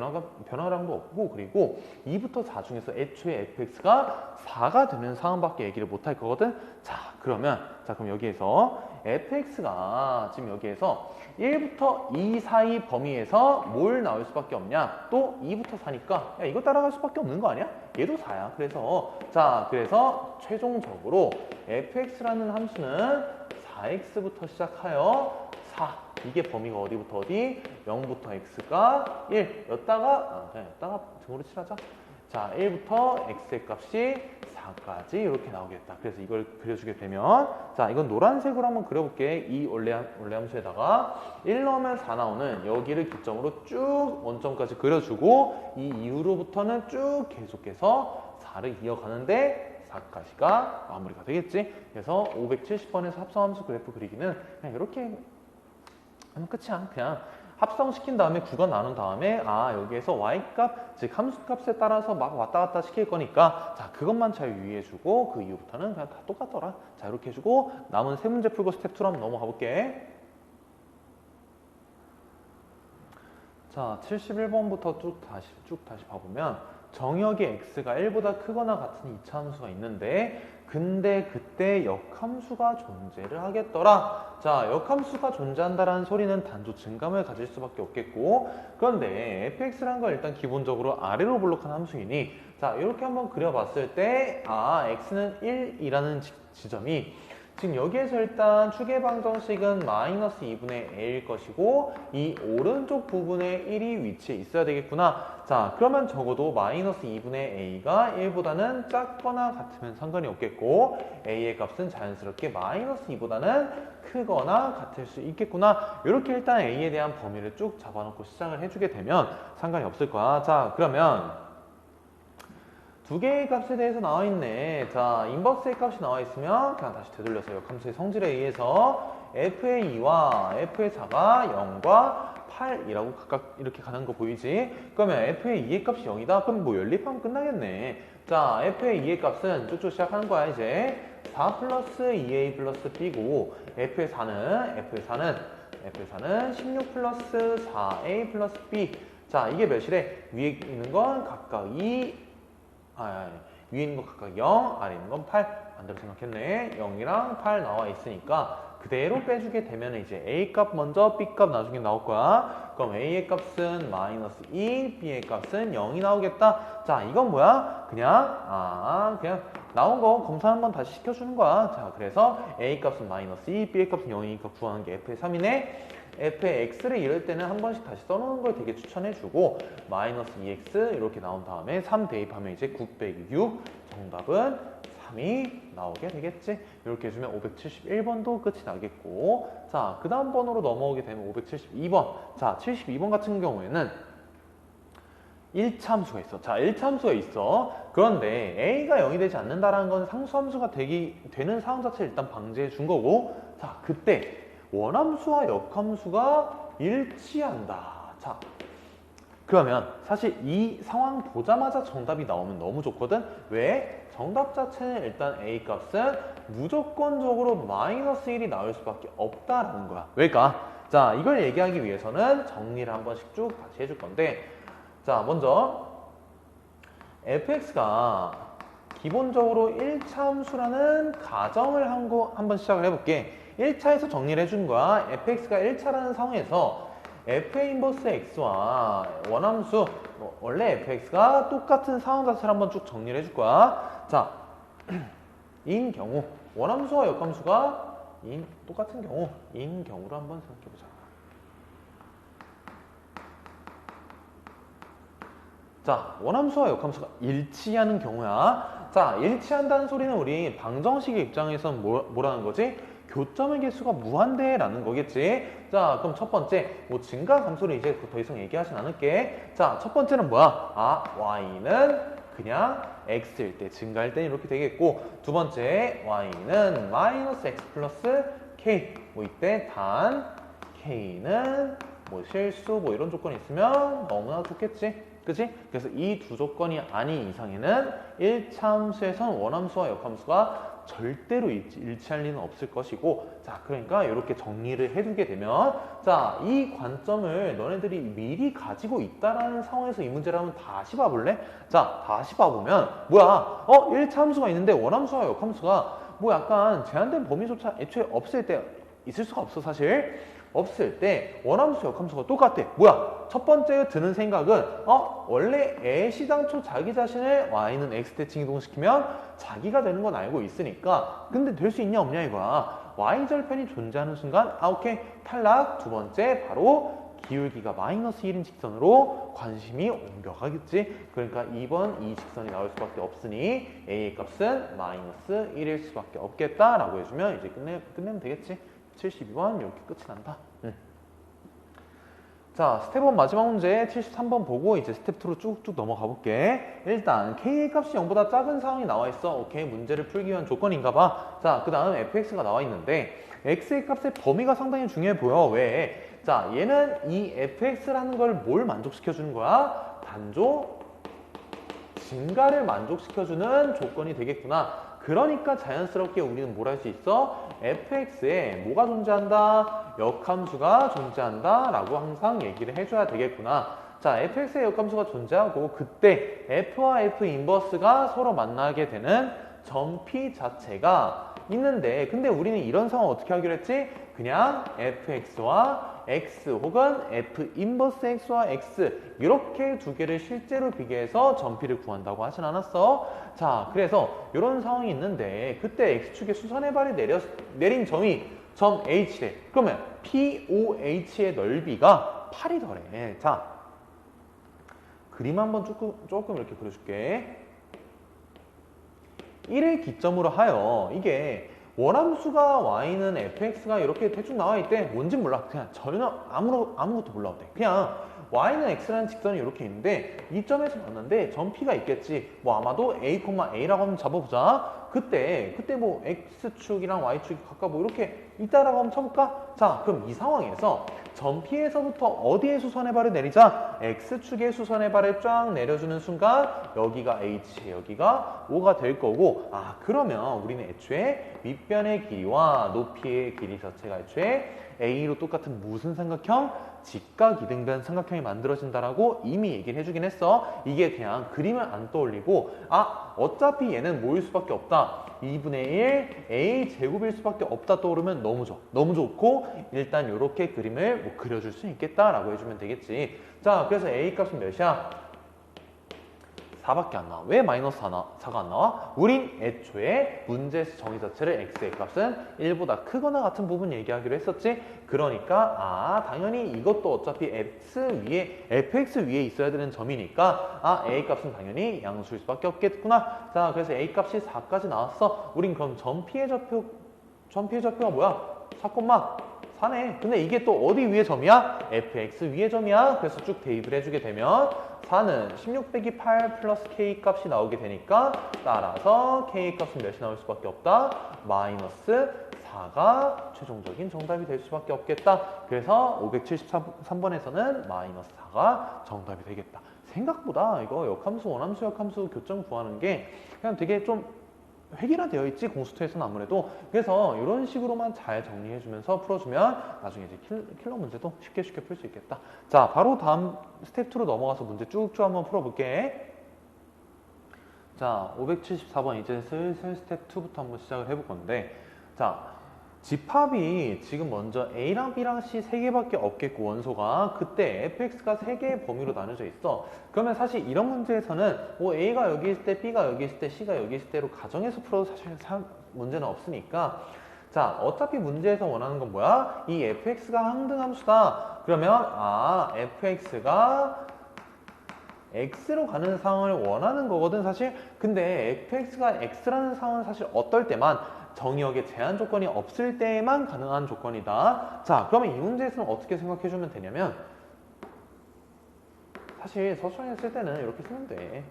변화량도 없고 그리고 2부터 4 중에서 애초에 fx가 4가 되는 상황밖에 얘기를 못 할 거거든. 자, 그럼 여기에서 fx가 지금 여기에서 1부터 2 사이 범위에서 뭘 나올 수밖에 없냐? 또 2부터 4니까 야, 이거 따라갈 수밖에 없는 거 아니야? 얘도 4야. 그래서 최종적으로 fx라는 함수는 4x부터 시작하여 4 이게 범위가 어디부터 어디? 0부터 x가 1 였다가 등으로 칠하자. 자, 1부터 x의 값이 4까지 이렇게 나오겠다. 그래서 이걸 그려주게 되면 자, 이건 노란색으로 한번 그려볼게. 이 원래 함수에다가 1 넣으면 4 나오는 여기를 기점으로 쭉 원점까지 그려주고 이 이후로부터는 쭉 계속해서 4를 이어가는데 4까지가 마무리가 되겠지. 그래서 570번에서 합성함수 그래프 그리기는 그냥 이렇게 하면 끝이야. 그냥 합성시킨 다음에 구간 나눈 다음에 여기에서 y값, 즉 함수값에 따라서 막 왔다 갔다 시킬 거니까 자, 그것만 잘 유의해주고 그 이후부터는 그냥 다 똑같더라. 자, 이렇게 해주고 남은 세 문제 풀고 스텝 2로 한번 넘어가 볼게. 자, 71번부터 쭉 다시 봐보면 정역의 x가 1보다 크거나 같은 이차 함수가 있는데 근데 그때 역함수가 존재를 하겠더라. 자, 역함수가 존재한다라는 소리는 단조 증감을 가질 수밖에 없겠고 그런데 fx라는 건 일단 기본적으로 아래로 볼록한 함수이니 자, 이렇게 한번 그려봤을 때 x는 1이라는 지점이 지금 여기에서 일단 추계방정식은 마이너스 2분의 a일 것이고 이 오른쪽 부분에 1이 위치해 있어야 되겠구나. 자, 그러면 적어도 마이너스 2분의 a가 1보다는 작거나 같으면 상관이 없겠고 a의 값은 자연스럽게 마이너스 2보다는 크거나 같을 수 있겠구나. 이렇게 일단 a에 대한 범위를 쭉 잡아놓고 시작을 해주게 되면 상관이 없을 거야. 자, 그러면 두 개의 값에 대해서 나와 있네. 자, 인버스의 값이 나와 있으면 그냥 다시 되돌려서 역함수의 성질에 의해서 f의 2와 f의 4가 0과 8이라고 각각 이렇게 가는 거 보이지? 그러면 f의 2의 값이 0이다? 그럼 뭐 연립하면 끝나겠네. 자, f의 2의 값은 쭉쭉 시작하는 거야, 이제. 4 플러스 2a 플러스 b고 f의 4는 16 플러스 4a 플러스 b. 자, 이게 몇이래? 위에 있는 건 각각 2 위에 있는 거 각각 0, 아래 있는 건 8. 반대로 생각했네. 0이랑 8 나와 있으니까 그대로 빼주게 되면 이제 A 값 먼저 B 값 나중에 나올 거야. 그럼 A의 값은 마이너스 2, B의 값은 0이 나오겠다. 자, 이건 뭐야? 그냥 나온 거 검사 한번 다시 시켜주는 거야. 자, 그래서 A 값은 마이너스 2, B의 값은 0이니까 구하는 게 F의 3이네. F의 X를 이럴 때는 한 번씩 다시 써놓는 걸 되게 추천해주고 마이너스 2X 이렇게 나온 다음에 3 대입하면 이제 9 빼기 6 정답은 3이 나오게 되겠지. 이렇게 해주면 571번도 끝이 나겠고, 자, 그 다음 번호로 넘어오게 되면 572번. 자, 72번 같은 경우에는 1차함수가 있어. 자, 1차함수가 있어. 그런데 A가 0이 되지 않는다라는 건 상수함수가 되는 상황 자체를 일단 방지해 준 거고, 자, 그때 원함수와 역함수가 일치한다. 자, 그러면 사실 이 상황 보자마자 정답이 나오면 너무 좋거든? 왜? 정답 자체는 일단 A 값은 무조건적으로 마이너스 1이 나올 수밖에 없다라는 거야. 왜일까? 자, 이걸 얘기하기 위해서는 정리를 한 번씩 쭉 같이 해줄 건데, 자, 먼저 fx가 기본적으로 1차 함수라는 가정을 한번 시작을 해볼게. 1차에서 정리를 해준 거야. fx가 1차라는 상황에서 f의 인버스 x와 원함수, 원래 fx가 똑같은 상황 자체를 한번 쭉 정리를 해줄 거야. 자, 인 경우 원함수와 역함수가 똑같은 경우인 경우로 한번 생각해보자. 자, 원함수와 역함수가 일치하는 경우야. 자, 일치한다는 소리는 우리 방정식의 입장에서는 뭐라는 거지? 교점의 개수가 무한대라는 거겠지. 자, 그럼 첫 번째, 뭐 증가 감소를 이제 더 이상 얘기하진 않을게. 자, 첫 번째는 뭐야? 아, y는 그냥 x일 때, 증가할 때 이렇게 되겠고, 두 번째, y는 마이너스 x 플러스 k. 뭐 이때 단 k는 뭐 실수 뭐 이런 조건이 있으면 너무나 좋겠지. 그치? 그래서 이 두 조건이 아닌 이상에는 1차 함수에선 원함수와 역함수가 절대로 일치할 리는 없을 것이고, 자, 그러니까 이렇게 정리를 해두게 되면, 자, 이 관점을 너네들이 미리 가지고 있다라는 상황에서 이 문제를 한번 다시 봐볼래? 자, 다시 봐보면 뭐야? 1차 함수가 있는데 원함수와 역함수가 뭐 약간 제한된 범위조차 애초에 없을 때 있을 수가 없어. 사실 없을 때 원함수 역함수가 똑같아. 뭐야? 첫 번째 드는 생각은 원래 애시당초 자기 자신을 y는 x대칭 이동시키면 자기가 되는 건 알고 있으니까, 근데 될 수 있냐 없냐 이거야. y절편이 존재하는 순간 오케이, 탈락. 두 번째, 바로 기울기가 마이너스 1인 직선으로 관심이 옮겨가겠지. 그러니까 2번 이 직선이 나올 수밖에 없으니 a의 값은 마이너스 1일 수밖에 없겠다라고 해주면 이제 끝내면 되겠지. 72번 이렇게 끝이 난다. 자, 스텝 1 마지막 문제 73번 보고 이제 스텝 2로 쭉쭉 넘어가 볼게. 일단 K의 값이 0보다 작은 상황이 나와 있어. 오케이, 문제를 풀기 위한 조건인가 봐. 자, 그 다음 fx가 나와 있는데 x의 값의 범위가 상당히 중요해 보여. 왜? 자, 얘는 이 fx라는 걸 뭘 만족시켜 주는 거야? 단조 증가를 만족시켜 주는 조건이 되겠구나. 그러니까 자연스럽게 우리는 뭘 할 수 있어? fx에 뭐가 존재한다? 역함수가 존재한다 라고 항상 얘기를 해줘야 되겠구나. 자, fx의 역함수가 존재하고 그때 f와 f 인버스가 서로 만나게 되는 점 P 자체가 있는데, 근데 우리는 이런 상황 어떻게 하기로 했지? 그냥 fx와 x 혹은 f 인버스 x와 x 이렇게 두 개를 실제로 비교해서 점P를 구한다고 하진 않았어. 자, 그래서 이런 상황이 있는데 그때 x축에 수선의 발이 내린 점이 점 h래. 그러면 POH의 넓이가 8이더래. 자, 그림 한번 조금 이렇게 그려줄게. 1을 기점으로 하여 이게 원함수가 y는 fx가 이렇게 대충 나와 있대. 뭔지 몰라. 그냥 전혀 아무것도 몰라도 돼. 그냥 y는 x라는 직선이 이렇게 있는데 이 점에서 만났는데 점 P가 있겠지. 뭐 아마도 a, a라고 한번 잡아보자. 그때 뭐 x축이랑 y축이 각각 뭐 이렇게 있다라고 한번 쳐볼까? 자, 그럼 이 상황에서 점 P에서부터 어디에 수선의 발을 내리자? x축에 수선의 발을 쫙 내려주는 순간 여기가 h, 여기가 O가 될 거고, 아, 그러면 우리는 애초에 밑변의 길이와 높이의 길이 자체가 애초에 a로 똑같은 무슨 삼각형? 직각 이등변 삼각형이 만들어진다라고 이미 얘기를 해주긴 했어. 이게 그냥 그림을 안 떠올리고 어차피 얘는 뭐일 수밖에 없다. 2분의 1 a 제곱일 수밖에 없다 떠오르면 너무 좋아. 너무 좋고 일단 이렇게 그림을 뭐 그려줄 수 있겠다라고 해주면 되겠지. 자, 그래서 a 값은 몇이야? 4밖에 안 나와. 왜 마이너스 4가 안 나와? 우린 애초에 문제에서 정의 자체를 x의 값은 1보다 크거나 같은 부분 얘기하기로 했었지. 그러니까 당연히 이것도 어차피 fx 위에 있어야 되는 점이니까 a 값은 당연히 양수일 수밖에 없겠구나. 자, 그래서 a 값이 4까지 나왔어. 우린 그럼 점피해 좌표가 뭐야? 4,4네. 근데 이게 또 어디 위에 점이야? fx 위에 점이야. 그래서 쭉 대입을 해주게 되면 4는 16 빼기 8 플러스 k 값이 나오게 되니까 따라서 k 값은 몇이 나올 수밖에 없다? 마이너스 4가 최종적인 정답이 될 수밖에 없겠다. 그래서 573번에서는 마이너스 4가 정답이 되겠다. 생각보다 이거 역함수, 원함수, 역함수 교점 구하는 게 그냥 되게 좀 획일화되어 있지, 공수처에서는 아무래도. 그래서 이런 식으로만 잘 정리해주면서 풀어주면 나중에 이제 킬러 문제도 쉽게 풀 수 있겠다. 자, 바로 다음 스텝 2로 넘어가서 문제 쭉쭉 한번 풀어볼게. 자, 574번 이제 슬슬 스텝 2부터 한번 시작을 해볼 건데, 자, 집합이 지금 먼저 A랑 B랑 C 3개밖에 없겠고 원소가 그때 fx가 3개의 범위로 나눠져 있어. 그러면 사실 이런 문제에서는 A가 여기 있을 때 B가 여기 있을 때 C가 여기 있을 때로 가정해서 풀어도 사실 문제는 없으니까, 자, 어차피 문제에서 원하는 건 뭐야? 이 fx가 항등함수다. 그러면 fx가 x로 가는 상황을 원하는 거거든 사실. 근데 fx가 x라는 상황은 사실 어떨 때만 정의역에 제한 조건이 없을 때에만 가능한 조건이다. 자, 그러면 이 문제에서는 어떻게 생각해주면 되냐면, 사실 서술형에 쓸 때는 이렇게 쓰면 돼.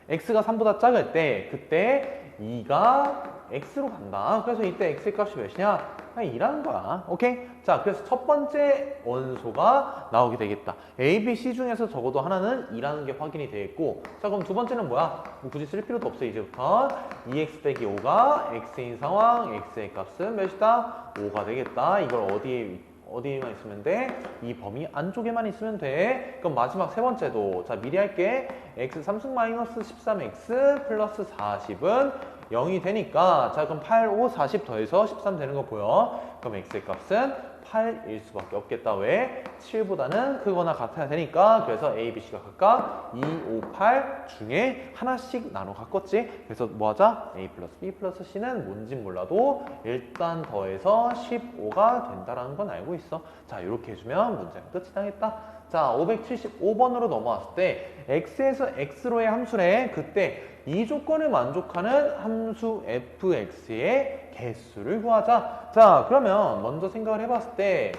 x가 3보다 작을 때 그때 2가 x로 간다. 그래서 이때 x의 값이 몇이냐? 2라는 거야. 오케이? 자, 그래서 첫 번째 원소가 나오게 되겠다. A, B, C 중에서 적어도 하나는 2라는 게 확인이 되겠고, 자, 그럼 두 번째는 뭐야? 뭐 굳이 쓸 필요도 없어. 이제부터 2x 빼기 5가 x인 상황, x의 값은 몇이다? 5가 되겠다. 이걸 어디에만 있으면 돼? 이 범위 안쪽에만 있으면 돼. 그럼 마지막 세 번째도, 자, 미리 할게. x 3승 마이너스 13x 플러스 40은 0이 되니까, 자, 그럼 8, 5, 40 더해서 13 되는 거 보여? 그럼 x의 값은 8일 수밖에 없겠다. 왜? 7보다는 크거나 같아야 되니까. 그래서 a, b, c가 각각 2, 5, 8 중에 하나씩 나눠 갖겠지. 그래서 뭐 하자? a 플러스 b 플러스 c는 뭔진 몰라도 일단 더해서 15가 된다라는 건 알고 있어. 자, 이렇게 해주면 문제가 끝이 나겠다. 자, 575번으로 넘어왔을 때 x에서 x로의 함수래. 그때 이 조건을 만족하는 함수 fx의 개수를 구하자. 자, 그러면 먼저 생각을 해봤을 때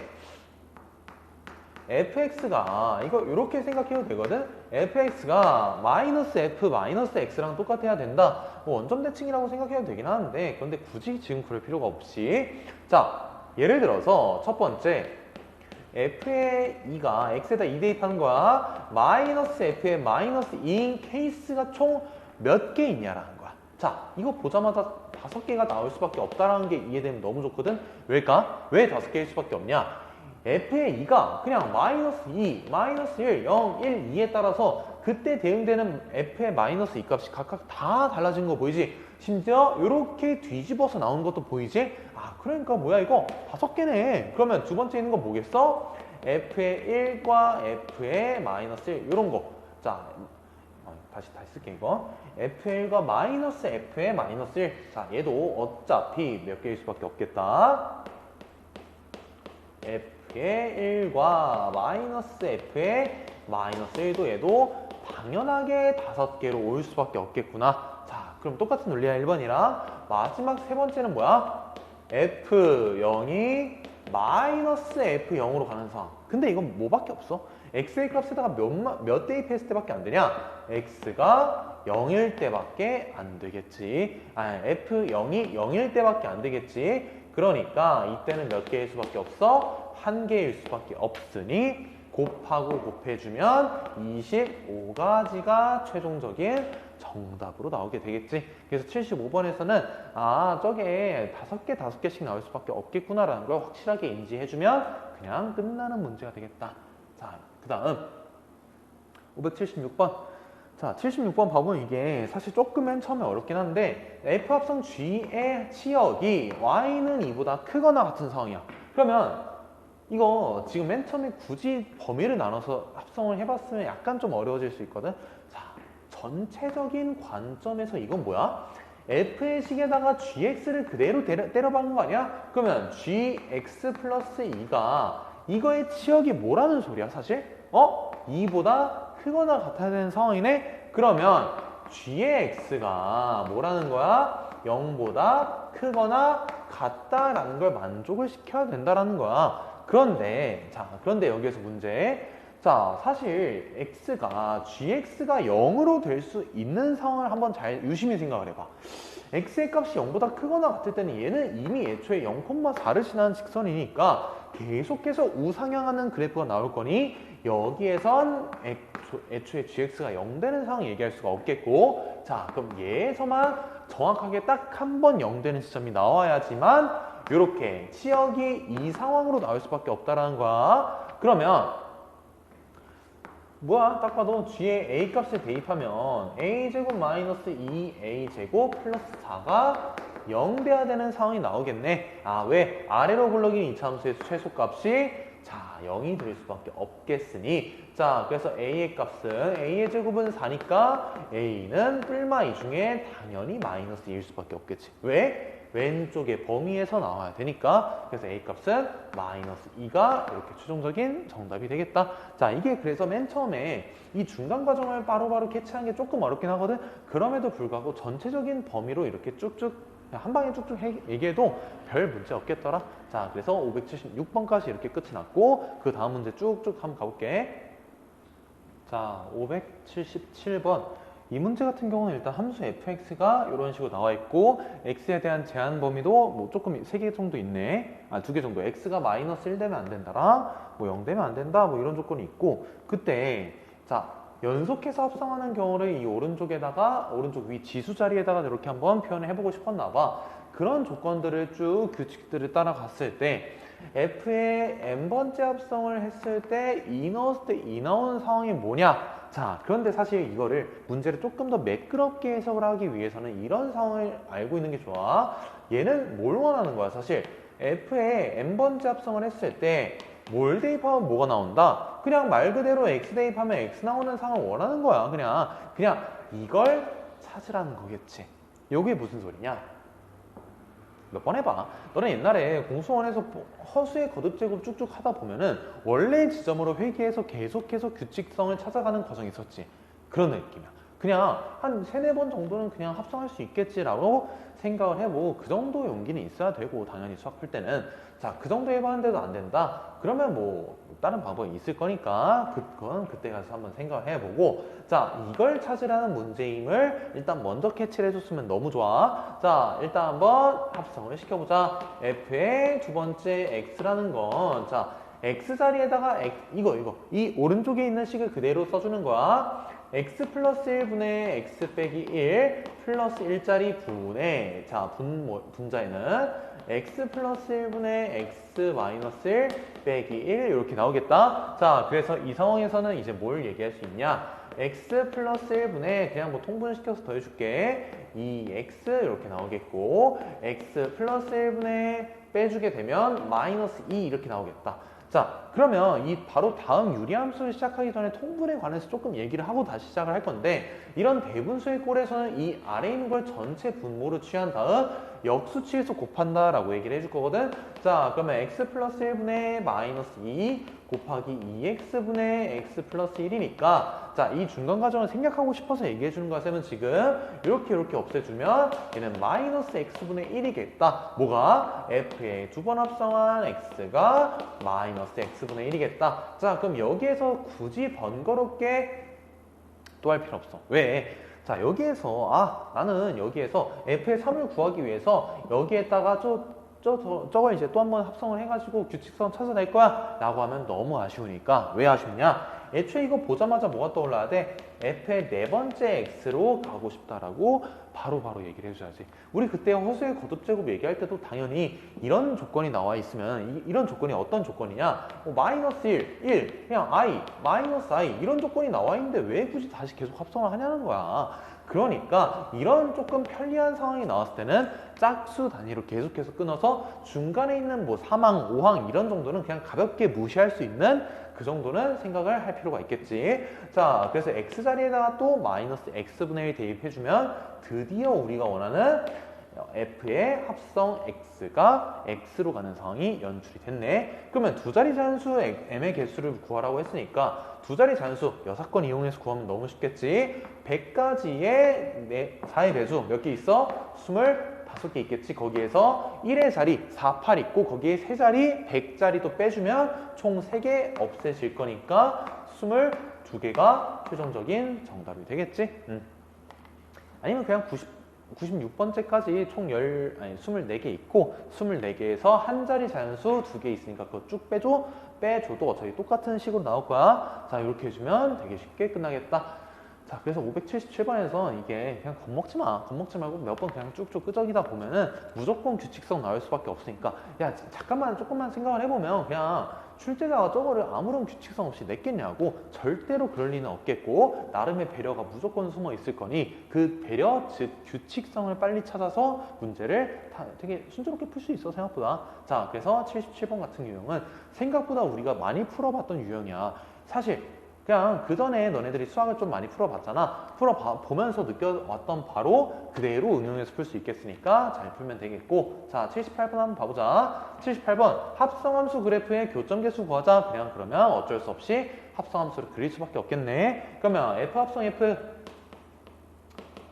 fx가 이거 이렇게 생각해도 되거든. fx가 마이너스 f 마이너스 x랑 똑같아야 된다. 뭐 원점 대칭이라고 생각해도 되긴 하는데, 그런데 굳이 지금 그럴 필요가 없이, 자, 예를 들어서 첫 번째 f의 2가 x에다 2 대입하는 거야. 마이너스 f의 마이너스 2인 케이스가 총 몇 개 있냐라는 거야. 자, 이거 보자마자 5개가 나올 수밖에 없다라는 게 이해되면 너무 좋거든. 왜일까? 왜 5개일 수밖에 없냐? f의 2가 그냥 마이너스 2, 마이너스 1, 0, 1, 2에 따라서 그때 대응되는 f의 마이너스 2 값이 각각 다 달라진 거 보이지? 심지어 이렇게 뒤집어서 나온 것도 보이지? 그러니까 뭐야 이거 5개네. 그러면 두 번째 있는 거 뭐겠어? f의 1과 f의 마이너스 1 이런 거. 자, 다시 쓸게 이거. f의 1과 마이너스 f의 마이너스 1. 자, 얘도 어차피 몇 개일 수밖에 없겠다. f의 1과 마이너스 f의 마이너스 1도 얘도 당연하게 5개로 올 수밖에 없겠구나. 자, 그럼 똑같은 논리야 1번이랑. 마지막 세 번째는 뭐야? f0이 마이너스 f0으로 가는 상황. 근데 이건 뭐밖에 없어? x의 값에다가 몇 대입했을 때밖에 안 되냐? x가 0일 때밖에 안 되겠지. f0이 0일 때밖에 안 되겠지. 그러니까 이때는 몇 개일 수밖에 없어? 1개일 수밖에 없으니 곱하고 곱해주면 25가지가 최종적인 정답으로 나오게 되겠지. 그래서 75번에서는 저게 5개씩 나올 수밖에 없겠구나라는 걸 확실하게 인지해주면 그냥 끝나는 문제가 되겠다. 자, 그 다음 576번. 자, 76번 봐보면 이게 사실 조금 맨 처음에 어렵긴 한데 F 합성 G의 치역이 Y는 2보다 크거나 같은 상황이야. 그러면 이거 지금 맨 처음에 굳이 범위를 나눠서 합성을 해봤으면 약간 좀 어려워질 수 있거든. 자, 전체적인 관점에서 이건 뭐야? F의 식에다가 GX를 그대로 때려박은 거 아니야? 그러면 GX 플러스 2가 이거의 치역이 뭐라는 소리야 사실? 2보다 크거나 같아야 되는 상황이네? 그러면 G의 X가 뭐라는 거야? 0보다 크거나 같다라는 걸 만족을 시켜야 된다라는 거야. 그런데 여기에서 문제. 자, 사실 GX가 0으로 될 수 있는 상황을 한번 잘 유심히 생각을 해봐. X의 값이 0보다 크거나 같을 때는 얘는 이미 애초에 0,4를 지나는 직선이니까 계속해서 우상향하는 그래프가 나올 거니 여기에선 애초에 GX가 0 되는 상황 얘기할 수가 없겠고, 자, 그럼 얘에서만 정확하게 딱 한 번 0 되는 지점이 나와야지만 이렇게 치역이 이 상황으로 나올 수밖에 없다라는 거야. 그러면 뭐야? 딱 봐도 G에 A 값을 대입하면 A제곱 마이너스 2A제곱 플러스 4가 0 돼야 되는 상황이 나오겠네. 아, 왜? 아래로 굴러긴 이차함수에서 최소값이 0이 될 수밖에 없겠으니, 자, 그래서 A의 값은 A의 제곱은 4니까 A는 뿔마 2 중에 당연히 마이너스 2일 수밖에 없겠지. 왜? 왼쪽의 범위에서 나와야 되니까. 그래서 A 값은 마이너스 2가 이렇게 최종적인 정답이 되겠다. 자, 이게 그래서 맨 처음에 이 중간 과정을 바로바로 캐치하는 게 조금 어렵긴 하거든. 그럼에도 불구하고 전체적인 범위로 이렇게 쭉쭉 한 방에 쭉쭉 얘기해도 별 문제 없겠더라. 자, 그래서 576번까지 이렇게 끝이 났고, 그 다음 문제 쭉쭉 한번 가볼게. 자, 577번. 이 문제 같은 경우는 일단 함수 fx가 이런 식으로 나와 있고, x에 대한 제한 범위도 뭐 조금 3개 정도 있네. 2개 정도. x가 마이너스 1 되면 안 된다랑, 뭐 0 되면 안 된다, 뭐 이런 조건이 있고, 그때, 자, 연속해서 합성하는 경우를 이 오른쪽 위 지수 자리에다가 이렇게 한번 표현을 해보고 싶었나 봐. 그런 조건들을 쭉 규칙들을 따라갔을 때 F의 n번째 합성을 했을 때 2 넣었을 때 2 나오는 상황이 뭐냐? 자, 그런데 사실 이거를 문제를 조금 더 매끄럽게 해석을 하기 위해서는 이런 상황을 알고 있는 게 좋아. 얘는 뭘 원하는 거야? 사실 F의 n번째 합성을 했을 때 뭘 대입하면 뭐가 나온다? 그냥 말 그대로 x 대입하면 x 나오는 상황을 원하는 거야. 그냥 이걸 찾으라는 거겠지. 이게 무슨 소리냐? 몇 번 해봐. 너는 옛날에 공수원에서 허수의 거듭제곱 쭉쭉 하다 보면은 원래 지점으로 회귀해서 계속해서 규칙성을 찾아가는 과정이 있었지. 그런 느낌이야. 그냥 한 3-4번 정도는 그냥 합성할 수 있겠지라고 생각을 해보고 그 정도 용기는 있어야 되고, 당연히 수학 풀 때는. 자, 그 정도 해봤는데도 안 된다? 그러면 뭐 다른 방법이 있을 거니까 그건 그때 가서 한번 생각을 해보고, 자, 이걸 찾으라는 문제임을 일단 먼저 캐치를 해줬으면 너무 좋아. 자, 일단 한번 합성을 시켜보자. f의 두 번째 x라는 건, 자, x 자리에다가 이 오른쪽에 있는 식을 그대로 써주는 거야. x 플러스 1분의 x 빼기 1 플러스 1짜리 분의, 자, 분자에는 x 플러스 1분의 x 마이너스 1 빼기 1 이렇게 나오겠다. 자, 그래서 이 상황에서는 이제 뭘 얘기할 수 있냐? x 플러스 1분의, 그냥 뭐 통분시켜서 더해줄게. 2x 이렇게 나오겠고, x 플러스 1분의 빼주게 되면 마이너스 2 이렇게 나오겠다. 자, 그러면 이 바로 다음 유리함수를 시작하기 전에 통분에 관해서 조금 얘기를 하고 다시 시작을 할 건데, 이런 대분수의 꼴에서는 이 아래에 있는 걸 전체 분모로 취한 다음 역수치에서 곱한다 라고 얘기를 해줄 거거든. 자, 그러면 x 플러스 1분의 마이너스 2 곱하기 2x분의 x 플러스 1이니까, 자, 이 중간 과정을 생략하고 싶어서 얘기해 주는 거야. 쌤은 지금 이렇게 없애주면 얘는 마이너스 x분의 1이겠다. 뭐가? f의 두 번 합성한 x가 마이너스 x분의 1이겠다. 자, 그럼 여기에서 굳이 번거롭게 또 할 필요 없어. 왜? 자, 여기에서 나는 여기에서 f의 3을 구하기 위해서 여기에다가 저걸 이제 또 한번 합성을 해가지고 규칙성 찾아낼 거야 라고 하면 너무 아쉬우니까. 왜 아쉽냐? 애초에 이거 보자마자 뭐가 떠올라야 돼? f의 네 번째 x로 가고 싶다라고 바로 얘기를 해줘야지. 우리 그때 허수의 거듭제곱 얘기할 때도 당연히 이런 조건이 나와 있으면 이런 조건이 어떤 조건이냐? 마이너스 1, 그냥 i, 마이너스 i 이런 조건이 나와 있는데 왜 굳이 다시 계속 합성을 하냐는 거야. 그러니까 이런 조금 편리한 상황이 나왔을 때는 짝수 단위로 계속해서 끊어서 중간에 있는 뭐 4항, 5항 이런 정도는 그냥 가볍게 무시할 수 있는 그 정도는 생각을 할 필요가 있겠지. 자, 그래서 x자리에다가 또 마이너스 x분의 1 대입해주면 드디어 우리가 원하는 f의 합성 x가 x로 가는 상황이 연출이 됐네. 그러면 두 자리 잔수 m의 개수를 구하라고 했으니까 두 자리 잔수 6건 이용해서 구하면 너무 쉽겠지. 100가지의 4의 배수 몇 개 있어? 25개 있겠지. 거기에서 1의 자리 4, 8 있고 거기에 3자리 100자리도 빼주면 총 3개 없애질 거니까 22개가 최종적인 정답이 되겠지. 아니면 그냥 96번째까지 총 24개 있고 24개에서 한 자리 자연수 2개 있으니까 그거 쭉 빼줘도 어차피 똑같은 식으로 나올 거야. 자, 이렇게 해주면 되게 쉽게 끝나겠다. 자, 그래서 577번에서 이게 그냥 겁먹지 말고 몇 번 그냥 쭉쭉 끄적이다 보면은 무조건 규칙성 나올 수밖에 없으니까 야, 잠깐만 조금만 생각을 해보면 그냥 출제자가 저거를 아무런 규칙성 없이 냈겠냐고. 절대로 그럴 리는 없겠고 나름의 배려가 무조건 숨어 있을 거니 그 배려, 즉 규칙성을 빨리 찾아서 문제를 되게 순조롭게 풀 수 있어 생각보다. 자, 그래서 77번 같은 유형은 생각보다 우리가 많이 풀어봤던 유형이야. 사실 그냥 그 전에 너네들이 수학을 좀 많이 풀어봤잖아. 풀어보면서 느껴왔던 바로 그대로 응용해서 풀 수 있겠으니까 잘 풀면 되겠고. 자, 78번 한번 봐보자. 78번 합성함수 그래프의 교점계수 구하자. 그러면 어쩔 수 없이 합성함수를 그릴 수밖에 없겠네. 그러면 f 합성 f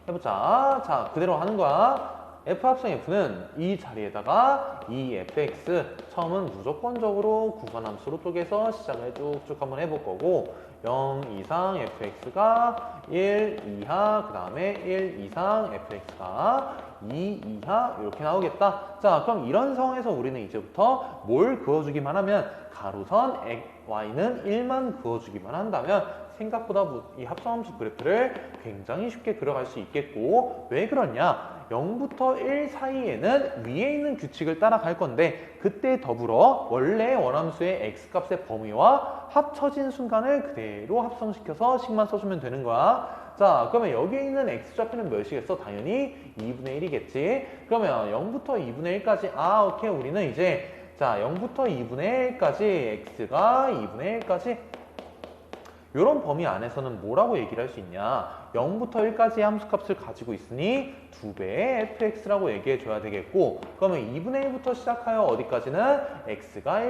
해보자. 자, 그대로 하는 거야. f 합성 f는 이 자리에다가 이 fx 처음은 무조건적으로 구간함수로 쪼개서 시작을 쭉쭉 한번 해볼 거고 0 이상 fx가 1 이하 그 다음에 1 이상 fx가 2 이하 이렇게 나오겠다. 자, 그럼 이런 상황에서 우리는 이제부터 뭘 그어주기만 하면 가로선 y는 1만 그어주기만 한다면 생각보다 이 합성함수 그래프를 굉장히 쉽게 그려갈 수 있겠고 왜 그러냐? 0부터 1 사이에는 위에 있는 규칙을 따라갈 건데 그때 더불어 원래 원함수의 x값의 범위와 합쳐진 순간을 그대로 합성시켜서 식만 써주면 되는 거야. 자, 그러면 여기에 있는 x좌표는 몇이겠어? 당연히 2분의 1이겠지. 그러면 0부터 2분의 1까지 오케이. 우리는 이제 자 0부터 2분의 1까지 x가 2분의 1까지 이런 범위 안에서는 뭐라고 얘기를 할 수 있냐? 0부터 1까지의 함수값을 가지고 있으니 2배의 fx라고 얘기해 줘야 되겠고 그러면 2분의 1부터 시작하여 어디까지는 x가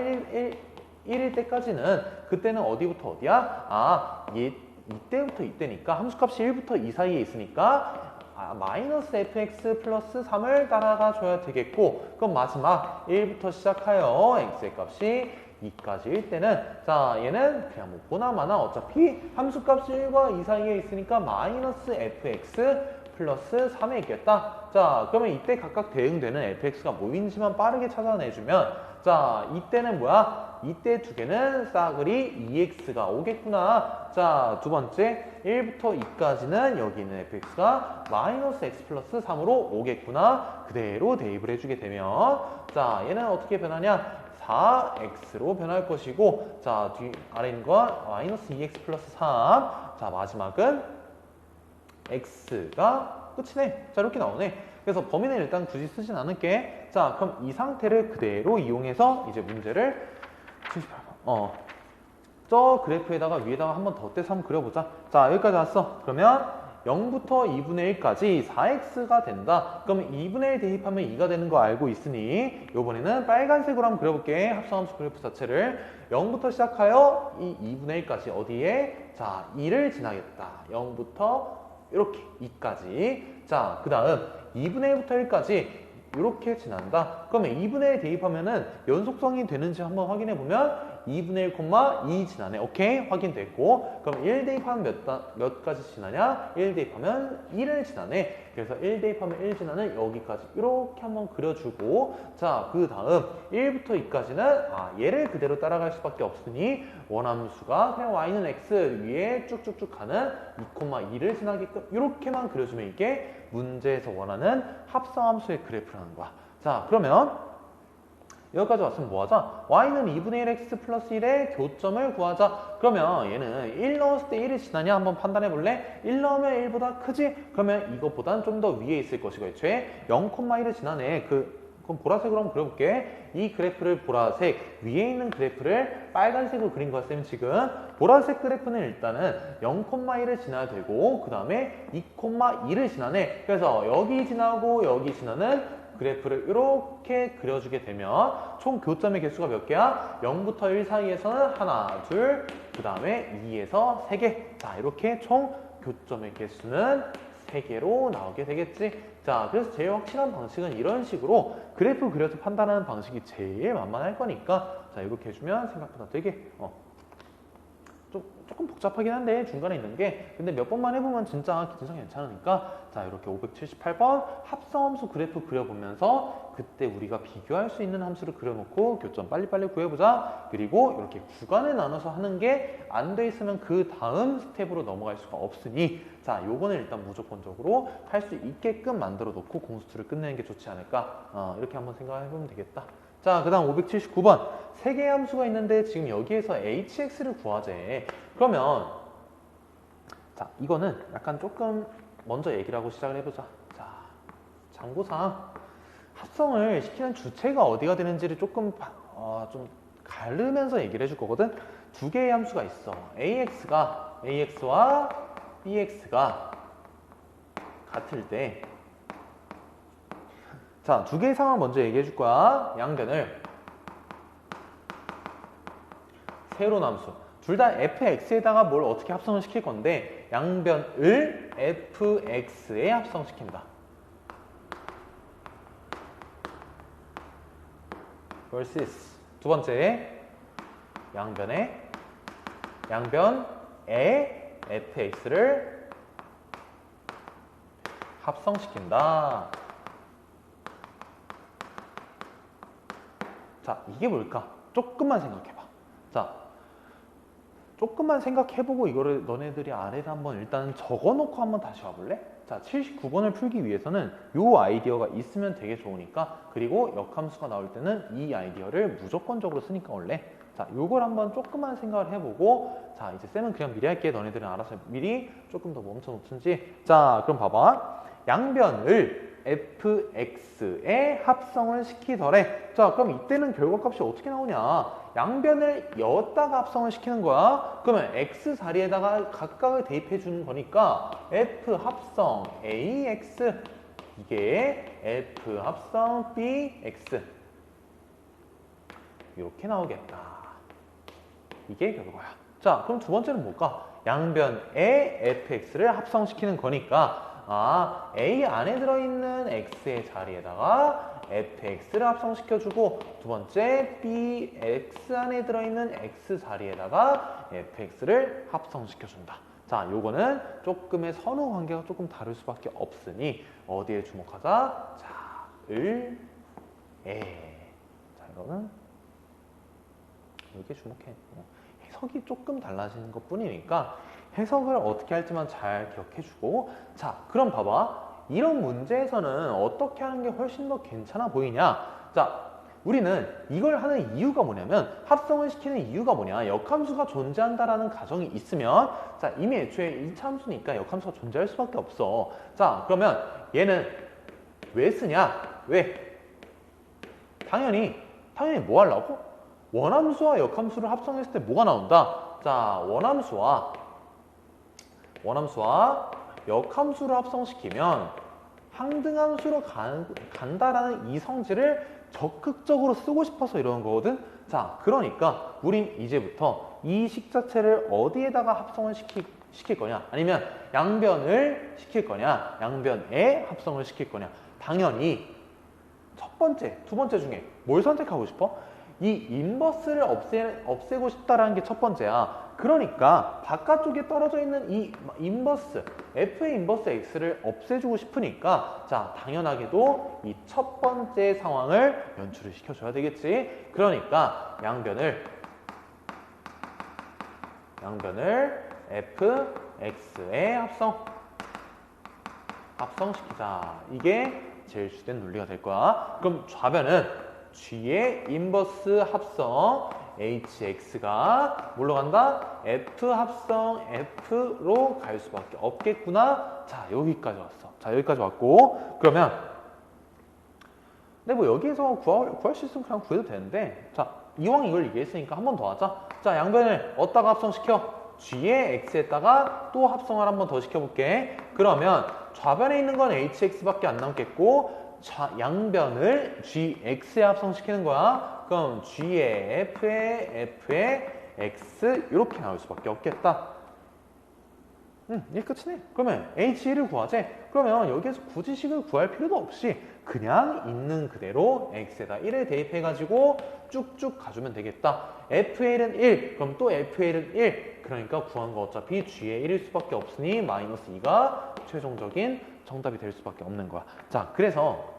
1일 때까지는 그때는 어디부터 어디야? 이때부터 이때니까 함수값이 1부터 2 사이에 있으니까 마이너스 fx 플러스 3을 따라가 줘야 되겠고 그럼 마지막 1부터 시작하여 x의 값이 2까지일 때는 자 얘는 그냥 뭐 보나마나 어차피 함수값이 1과 2 사이에 있으니까 마이너스 fx 플러스 3에 있겠다. 자 그러면 이때 각각 대응되는 fx가 뭐인지만 빠르게 찾아내주면 자 이때는 뭐야? 이때 두 개는 싸그리 2x가 오겠구나. 자 두 번째 1부터 2까지는 여기 있는 fx가 마이너스 x 플러스 3으로 오겠구나. 그대로 대입을 해주게 되면 자 얘는 어떻게 변하냐? 4x로 변할 것이고 자 아래 있는 건 마이너스 2x 플러스 3 자 마지막은 x가 끝이네. 자 이렇게 나오네. 그래서 범위는 일단 굳이 쓰진 않을게. 자 그럼 이 상태를 그대로 이용해서 이제 문제를 78번 저 그래프에다가 위에다가 한 번 더 떼서 한번 그려보자. 자 여기까지 왔어. 그러면 0부터 2분의 1까지 4x가 된다. 그럼 2분의 1 대입하면 2가 되는 거 알고 있으니 이번에는 빨간색으로 한번 그려볼게. 합성함수 그래프 자체를 0부터 시작하여 이 2분의 1까지 어디에? 자 2를 지나겠다. 0부터 이렇게 2까지. 자 그 다음 2분의 1부터 1까지 이렇게 지난다. 그러면 2분의 1 대입하면은 연속성이 되는지 한번 확인해 보면 2분의 1, 2 지나네. 오케이? 확인됐고. 그럼 1 대입하면 몇 가지 지나냐? 1 대입하면 1을 지나네. 그래서 1 대입하면 1 지나는 여기까지 이렇게 한번 그려주고, 자, 그 다음 1부터 2까지는 얘를 그대로 따라갈 수밖에 없으니 원함수가 그냥 y는 x 위에 쭉쭉쭉 가는 2,2를 지나게끔 이렇게만 그려주면 이게 문제에서 원하는 합성함수의 그래프라는 거야. 자, 그러면 여기까지 왔으면 뭐하자? y는 2분의 1x 플러스 1의 교점을 구하자. 그러면 얘는 1 넣었을 때 1이 지나냐? 한번 판단해 볼래? 1 넣으면 1보다 크지? 그러면 이것보다는 좀 더 위에 있을 것이고, 애초에 0,1을 지나네. 그럼 보라색으로 한번 그려볼게. 이 그래프를 보라색, 위에 있는 그래프를 빨간색으로 그린 거야, 쌤 지금. 보라색 그래프는 일단은 0,1을 지나야 되고, 그 다음에 2,2를 지나네. 그래서 여기 지나고 여기 지나는 그래프를 이렇게 그려주게 되면 총 교점의 개수가 몇 개야? 0부터 1 사이에서는 하나, 둘, 그 다음에 2에서 3개. 자, 이렇게 총 교점의 개수는 3개로 나오게 되겠지. 자, 그래서 제일 확실한 방식은 이런 식으로 그래프 그려서 판단하는 방식이 제일 만만할 거니까, 자, 이렇게 해주면 생각보다 되게 조금 복잡하긴 한데 중간에 있는 게, 근데 몇 번만 해보면 진짜 기준상 괜찮으니까, 자, 이렇게 578번 합성함수 그래프 그려보면서 그때 우리가 비교할 수 있는 함수를 그려놓고 교점 빨리빨리 구해보자. 그리고 이렇게 구간을 나눠서 하는 게 안 돼 있으면 그 다음 스텝으로 넘어갈 수가 없으니, 자, 요거는 일단 무조건적으로 할 수 있게끔 만들어 놓고 공수투를 끝내는 게 좋지 않을까, 이렇게 한번 생각해보면 되겠다. 자, 그 다음 579번. 3개의 함수가 있는데 지금 여기에서 hx를 구하재. 그러면, 자, 이거는 약간 조금 먼저 얘기를 하고 시작을 해보자. 자, 참고상 합성을 시키는 주체가 어디가 되는지를 조금 좀 가르면서 얘기를 해줄 거거든. 2개의 함수가 있어. ax와 bx가 같을 때, 자, 2개의 상황 먼저 얘기해 줄 거야. 양변을 세로운 함수 둘 다 fx에다가 뭘 어떻게 합성을 시킬 건데, 양변을 fx에 합성시킨다. vs 두 번째, 양변에 fx를 합성시킨다. 자, 이게 뭘까? 조금만 생각해봐. 자, 조금만 생각해보고 이거를 너네들이 아래를 한번 일단 적어놓고 한번 다시 와볼래? 자, 79번을 풀기 위해서는 이 아이디어가 있으면 되게 좋으니까, 그리고 역함수가 나올 때는 이 아이디어를 무조건적으로 쓰니까 원래. 자, 요걸 한번 조금만 생각을 해보고, 자, 이제 쌤은 그냥 미리 할게. 너네들은 알아서 미리 조금 더 멈춰놓든지. 자, 그럼 봐봐. 양변을 fx에 합성을 시키더래. 자, 그럼 이때는 결과값이 어떻게 나오냐? 양변을 여기다가 합성을 시키는 거야. 그러면 x 자리에다가 각각을 대입해 주는 거니까 f 합성 ax, 이게 f 합성 bx, 이렇게 나오겠다. 이게 결과야. 자, 그럼 두 번째는 뭘까? 양변에 fx를 합성시키는 거니까, a 안에 들어있는 x의 자리에다가 fx를 합성시켜주고, 두 번째 bx 안에 들어있는 x 자리에다가 fx를 합성시켜준다. 자, 요거는 조금의 선호 관계가 조금 다를 수밖에 없으니 어디에 주목하자? 자, 자, 이거는 여기에 주목해. 해석이 조금 달라지는 것 뿐이니까 해석을 어떻게 할지만 잘 기억해주고. 자, 그럼 봐봐. 이런 문제에서는 어떻게 하는 게 훨씬 더 괜찮아 보이냐? 자, 우리는 이걸 하는 이유가 뭐냐면, 합성을 시키는 이유가 뭐냐? 역함수가 존재한다라는 가정이 있으면, 자, 이미 애초에 1차 함수니까 역함수가 존재할 수밖에 없어. 자, 그러면 얘는 왜 쓰냐? 왜? 당연히 뭐 하려고? 원함수와 역함수를 합성했을 때 뭐가 나온다? 자, 원함수와 역함수를 합성시키면 항등함수로 간다라는 이 성질을 적극적으로 쓰고 싶어서 이러는 거거든. 자, 그러니까 우린 이제부터 이 식 자체를 어디에다가 합성을 시킬 거냐, 아니면 양변을 시킬 거냐, 양변에 합성을 시킬 거냐. 당연히 첫 번째, 두 번째 중에 뭘 선택하고 싶어? 이 인버스를 없애고 싶다라는 게 첫 번째야. 그러니까 바깥쪽에 떨어져 있는 이 인버스, f의 인버스 x를 없애주고 싶으니까 자, 당연하게도 이 첫 번째 상황을 연출을 시켜줘야 되겠지. 그러니까 양변을 fx의 합성시키자. 이게 제일 주된 논리가 될 거야. 그럼 좌변은 g의 인버스 합성 hx가 뭘로 간다? f 합성 f로 갈 수밖에 없겠구나. 자, 여기까지 왔어. 자, 여기까지 왔고, 그러면 근데 뭐 여기에서 구할 수 있으면 그냥 구해도 되는데, 자, 이왕 이걸 얘기했으니까 한 번 더 하자. 자, 양변을 어디다가 합성시켜? g의 x에다가 또 합성을 한 번 더 시켜볼게. 그러면 좌변에 있는 건 hx밖에 안 남겠고 양변을 gx에 합성시키는 거야. 그럼 g의 f의 x 이렇게 나올 수밖에 없겠다. 이게 끝이네. 그러면 h1을 구하재. 그러면 여기에서 굳이 식을 구할 필요도 없이 그냥 있는 그대로 x에다 1을 대입해가지고 쭉쭉 가주면 되겠다. f1은 1, 그럼 또 f1은 1. 그러니까 구한 거 어차피 g의 1일 수밖에 없으니 마이너스 2가 최종적인 정답이 될 수밖에 없는 거야. 자, 그래서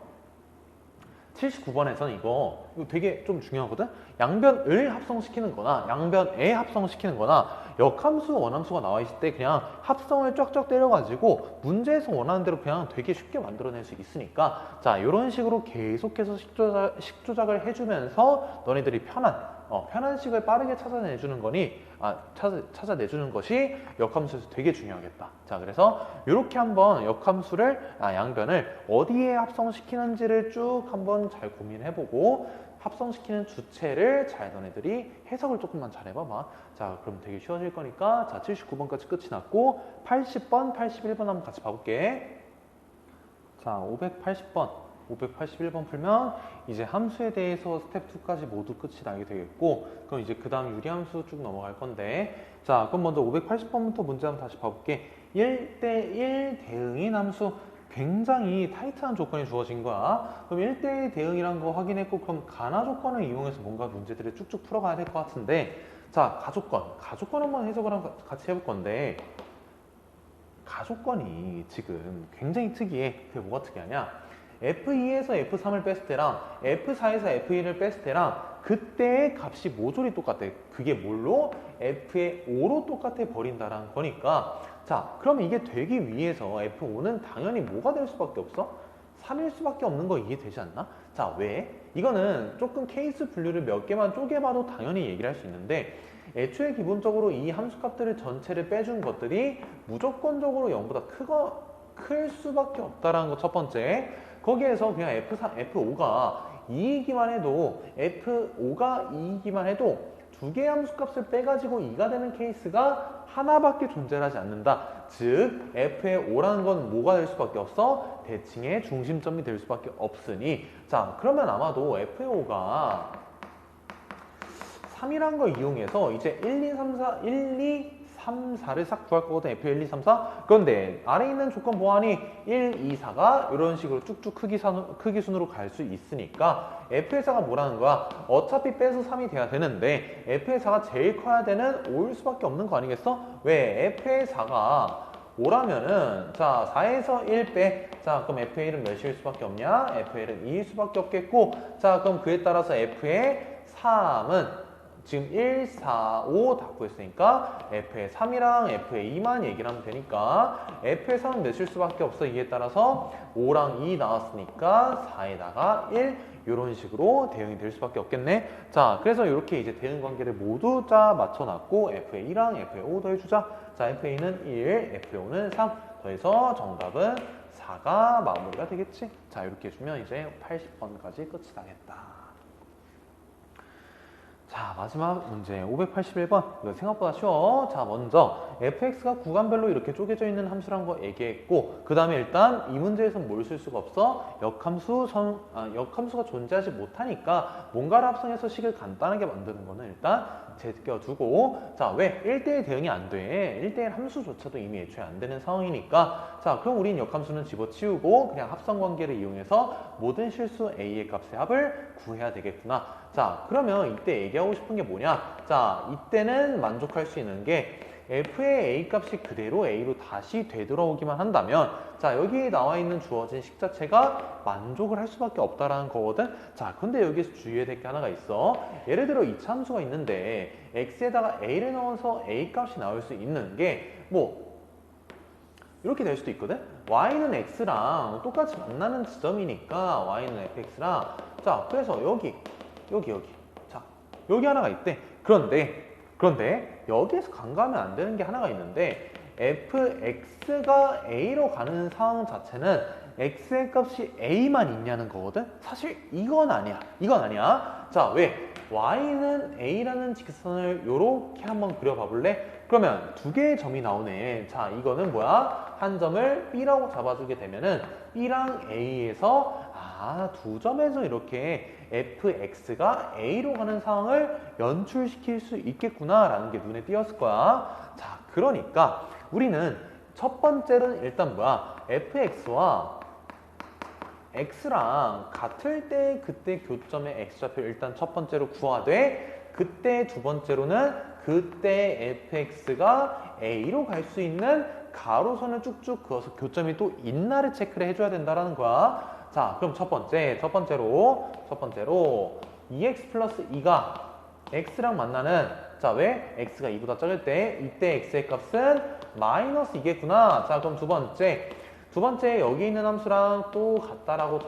79번에서는 이거 되게 좀 중요하거든? 양변을 합성시키는 거나 양변에 합성시키는 거나 역함수, 원함수가 나와 있을 때 그냥 합성을 쫙쫙 때려가지고 문제에서 원하는 대로 그냥 되게 쉽게 만들어낼 수 있으니까 자, 이런 식으로 계속해서 식조작을 해주면서 너네들이 편한 식을 빠르게 찾아내주는 거니 찾아내주는 것이 역함수에서 되게 중요하겠다. 자, 그래서 이렇게 한번 역함수를 양변을 어디에 합성시키는지를 쭉 한번 잘 고민해보고 합성시키는 주체를 잘 너네들이 해석을 조금만 잘 해봐봐. 자, 그럼 되게 쉬워질 거니까 자, 79번까지 끝이 났고 80번, 81번 한번 같이 봐볼게. 자, 581번 풀면 이제 함수에 대해서 스텝 2까지 모두 끝이 나게 되겠고, 그럼 이제 그 다음 유리함수 쭉 넘어갈 건데, 자, 그럼 먼저 580번부터 문제 한번 다시 봐볼게. 1대1 대응인 함수, 굉장히 타이트한 조건이 주어진 거야. 그럼 1대1 대응이란 거 확인했고, 그럼 가나 조건을 이용해서 뭔가 문제들을 쭉쭉 풀어가야 될 것 같은데, 자, 가조건 한번 해석을 같이 해볼 건데, 가조건이 지금 굉장히 특이해. 그게 뭐가 특이하냐? F2에서 F3을 뺐을 때랑 F4에서 F1을 뺐을 때랑 그때의 값이 모조리 똑같아. 그게 뭘로? F의 5로 똑같아 버린다라는 거니까, 자, 그럼 이게 되기 위해서 F5는 당연히 뭐가 될 수밖에 없어? 3일 수밖에 없는 거 이해되지 않나? 자, 왜? 이거는 조금 케이스 분류를 몇 개만 쪼개봐도 당연히 얘기를 할 수 있는데, 애초에 기본적으로 이 함수값들을 전체를 빼준 것들이 무조건적으로 0보다 클 수밖에 없다라는 거 첫 번째. 거기에서 그냥 F5가 2이기만 해도 F5가 2이기만 해도 두 개의 함수값을 빼가지고 2가 되는 케이스가 하나밖에 존재하지 않는다. 즉 F의 5라는 건 뭐가 될 수밖에 없어? 대칭의 중심점이 될 수밖에 없으니, 자, 그러면 아마도 F의 5가 3이라는 걸 이용해서 이제 1, 2, 3, 4를 싹 구할 거거든. F 1, 2, 3, 4. 그런데 아래에 있는 조건 보아하니 1, 2, 4가 이런 식으로 쭉쭉 크기 순으로 갈 수 있으니까 F의 4가 뭐라는 거야? 어차피 빼서 3이 돼야 되는데 F의 4가 제일 커야 되는 5일 수밖에 없는 거 아니겠어? 왜? F의 4가 5라면은 자, 4에서 1 빼. 자, 그럼 F의 1은 몇일 수밖에 없냐? F의 1은 2일 수밖에 없겠고, 자, 그럼 그에 따라서 F의 3은 지금 1, 4, 5 다 구했으니까 F의 3이랑 F의 2만 얘기를 하면 되니까 F의 3은 몇일 수밖에 없어. 이에 따라서 5랑 2 나왔으니까 4에다가 1 이런 식으로 대응이 될 수밖에 없겠네. 자, 그래서 이렇게 이제 대응 관계를 모두 다 맞춰놨고 F의 2랑 F의 5 더해주자. 자, F의 2는 1, F의 5는 3 더해서 정답은 4가 마무리가 되겠지. 자, 이렇게 해주면 이제 80번까지 끝이 나겠다. 자, 마지막 문제 581번. 이거 생각보다 쉬워. 자, 먼저 fx가 구간별로 이렇게 쪼개져 있는 함수란 거 얘기했고, 그 다음에 일단 이 문제에서 뭘 쓸 수가 없어? 역함수가 존재하지 못하니까 뭔가를 합성해서 식을 간단하게 만드는 거는 일단 제껴두고, 자, 왜? 1대1 대응이 안 돼. 1대1 함수조차도 이미 애초에 안 되는 상황이니까, 자, 그럼 우린 역함수는 집어치우고 그냥 합성관계를 이용해서 모든 실수 a의 값의 합을 구해야 되겠구나. 자, 그러면 이때 얘기하고 싶은 게 뭐냐? 자, 이때는 만족할 수 있는 게 f의 a 값이 그대로 a로 다시 되돌아오기만 한다면 자, 여기에 나와 있는 주어진 식 자체가 만족을 할 수밖에 없다라는 거거든. 자, 근데 여기서 주의해야 될 게 하나가 있어. 예를 들어 이차 함수가 있는데 x에다가 a를 넣어서 a 값이 나올 수 있는 게 뭐 이렇게 될 수도 있거든. y는 x랑 똑같이 만나는 지점이니까 y는 fx랑 자, 그래서 여기 자, 여기 하나가 있대. 그런데 여기에서 간과하면 안 되는 게 하나가 있는데 fx가 a로 가는 상황 자체는 x의 값이 a만 있냐는 거거든. 사실 이건 아니야. 자, 왜? y는 a라는 직선을 요렇게 한번 그려봐 볼래? 그러면 두 개의 점이 나오네. 자, 이거는 뭐야? 한 점을 b라고 잡아주게 되면은 b랑 a에서 두 점에서 이렇게 fx가 a로 가는 상황을 연출시킬 수 있겠구나라는 게 눈에 띄었을 거야. 자, 그러니까 우리는 첫 번째는 일단 뭐야? fx와 x랑 같을 때 그때 교점의 x좌표 일단 첫 번째로 구하되 그때 두 번째로는 그때 fx가 a로 갈 수 있는 가로선을 쭉쭉 그어서 교점이 또 있나를 체크를 해줘야 된다라는 거야. 자, 그럼 첫 번째로 2x 플러스 2가 x랑 만나는 자, 왜? x가 2보다 작을 때 이때 x의 값은 마이너스 2겠구나. 자, 그럼 두 번째 여기 있는 함수랑 또 같다라고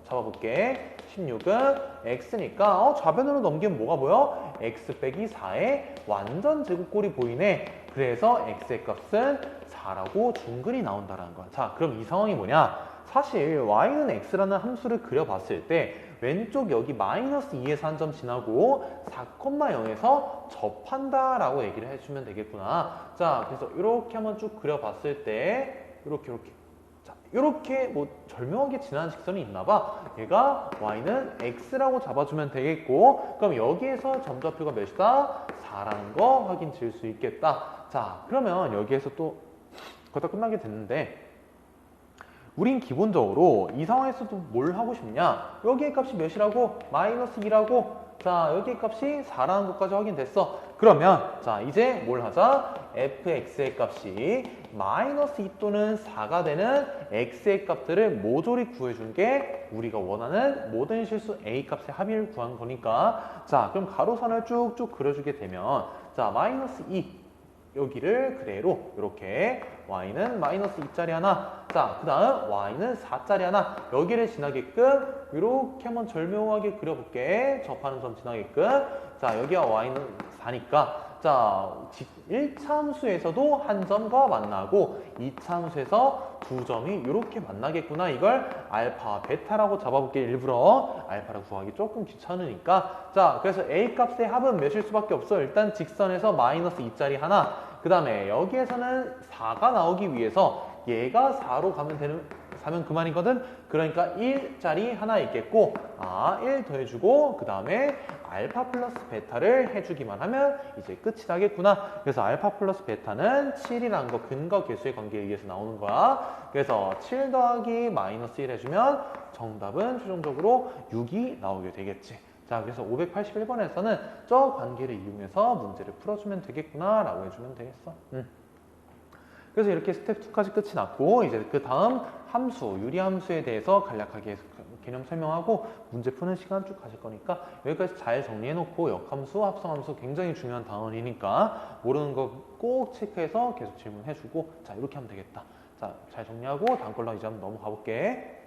잡아볼게. 16은 x니까 좌변으로 넘기면 뭐가 보여? x 빼기 4의 완전 제곱꼴이 보이네. 그래서 x의 값은 4라고 둥글이 나온다는 거야. 자, 그럼 이 상황이 뭐냐? 사실 y는 x라는 함수를 그려봤을 때 왼쪽 여기 마이너스 2에서 한 점 지나고 4,0에서 접한다 라고 얘기를 해주면 되겠구나. 자, 그래서 이렇게 한번 쭉 그려봤을 때 이렇게 뭐 절묘하게 지나는 직선이 있나 봐. 얘가 y는 x라고 잡아주면 되겠고 그럼 여기에서 점좌표가 몇이다? 4라는 거 확인 지을 수 있겠다. 자, 그러면 여기에서 또 거의 다 끝나게 됐는데 우린 기본적으로 이 상황에서도 뭘 하고 싶냐? 여기의 값이 몇이라고? 마이너스 2라고? 자, 여기의 값이 4라는 것까지 확인됐어. 그러면 자, 이제 뭘 하자? fx의 값이 마이너스 2 또는 4가 되는 x의 값들을 모조리 구해준 게 우리가 원하는 모든 실수 a 값의 합의를 구한 거니까 자, 그럼 가로선을 쭉쭉 그려주게 되면 자, 마이너스 2 여기를 그대로 이렇게 y는 마이너스 2짜리 하나 자, 그 다음 y는 4짜리 하나 여기를 지나게끔 이렇게 한번 절묘하게 그려볼게. 접하는 점 지나게끔 자, 여기가 y는 4니까 자, 1차 함수에서도 한 점과 만나고 2차 함수에서 두 점이 이렇게 만나겠구나. 이걸 알파, 베타라고 잡아볼게. 일부러 알파를 구하기 조금 귀찮으니까 자, 그래서 a 값의 합은 몇일 수밖에 없어. 일단 직선에서 마이너스 2짜리 하나 그 다음에 여기에서는 4가 나오기 위해서 얘가 4로 가면 그만이거든. 그러니까 1짜리 하나 있겠고 1 더해주고 그 다음에 알파 플러스 베타를 해주기만 하면 이제 끝이 나겠구나. 그래서 알파 플러스 베타는 7이라는 거 근거 계수의 관계에 의해서 나오는 거야. 그래서 7 더하기 마이너스 1 해주면 정답은 최종적으로 6이 나오게 되겠지. 자, 그래서 581번에서는 저 관계를 이용해서 문제를 풀어주면 되겠구나 라고 해주면 되겠어. 그래서 이렇게 스텝 2까지 끝이 났고 이제 그 다음 함수, 유리함수에 대해서 간략하게 개념 설명하고 문제 푸는 시간 쭉 가실 거니까 여기까지 잘 정리해놓고 역함수, 합성함수 굉장히 중요한 단원이니까 모르는 거 꼭 체크해서 계속 질문해주고 자, 이렇게 하면 되겠다. 자, 잘 정리하고 다음 걸로 이제 한번 넘어가 볼게.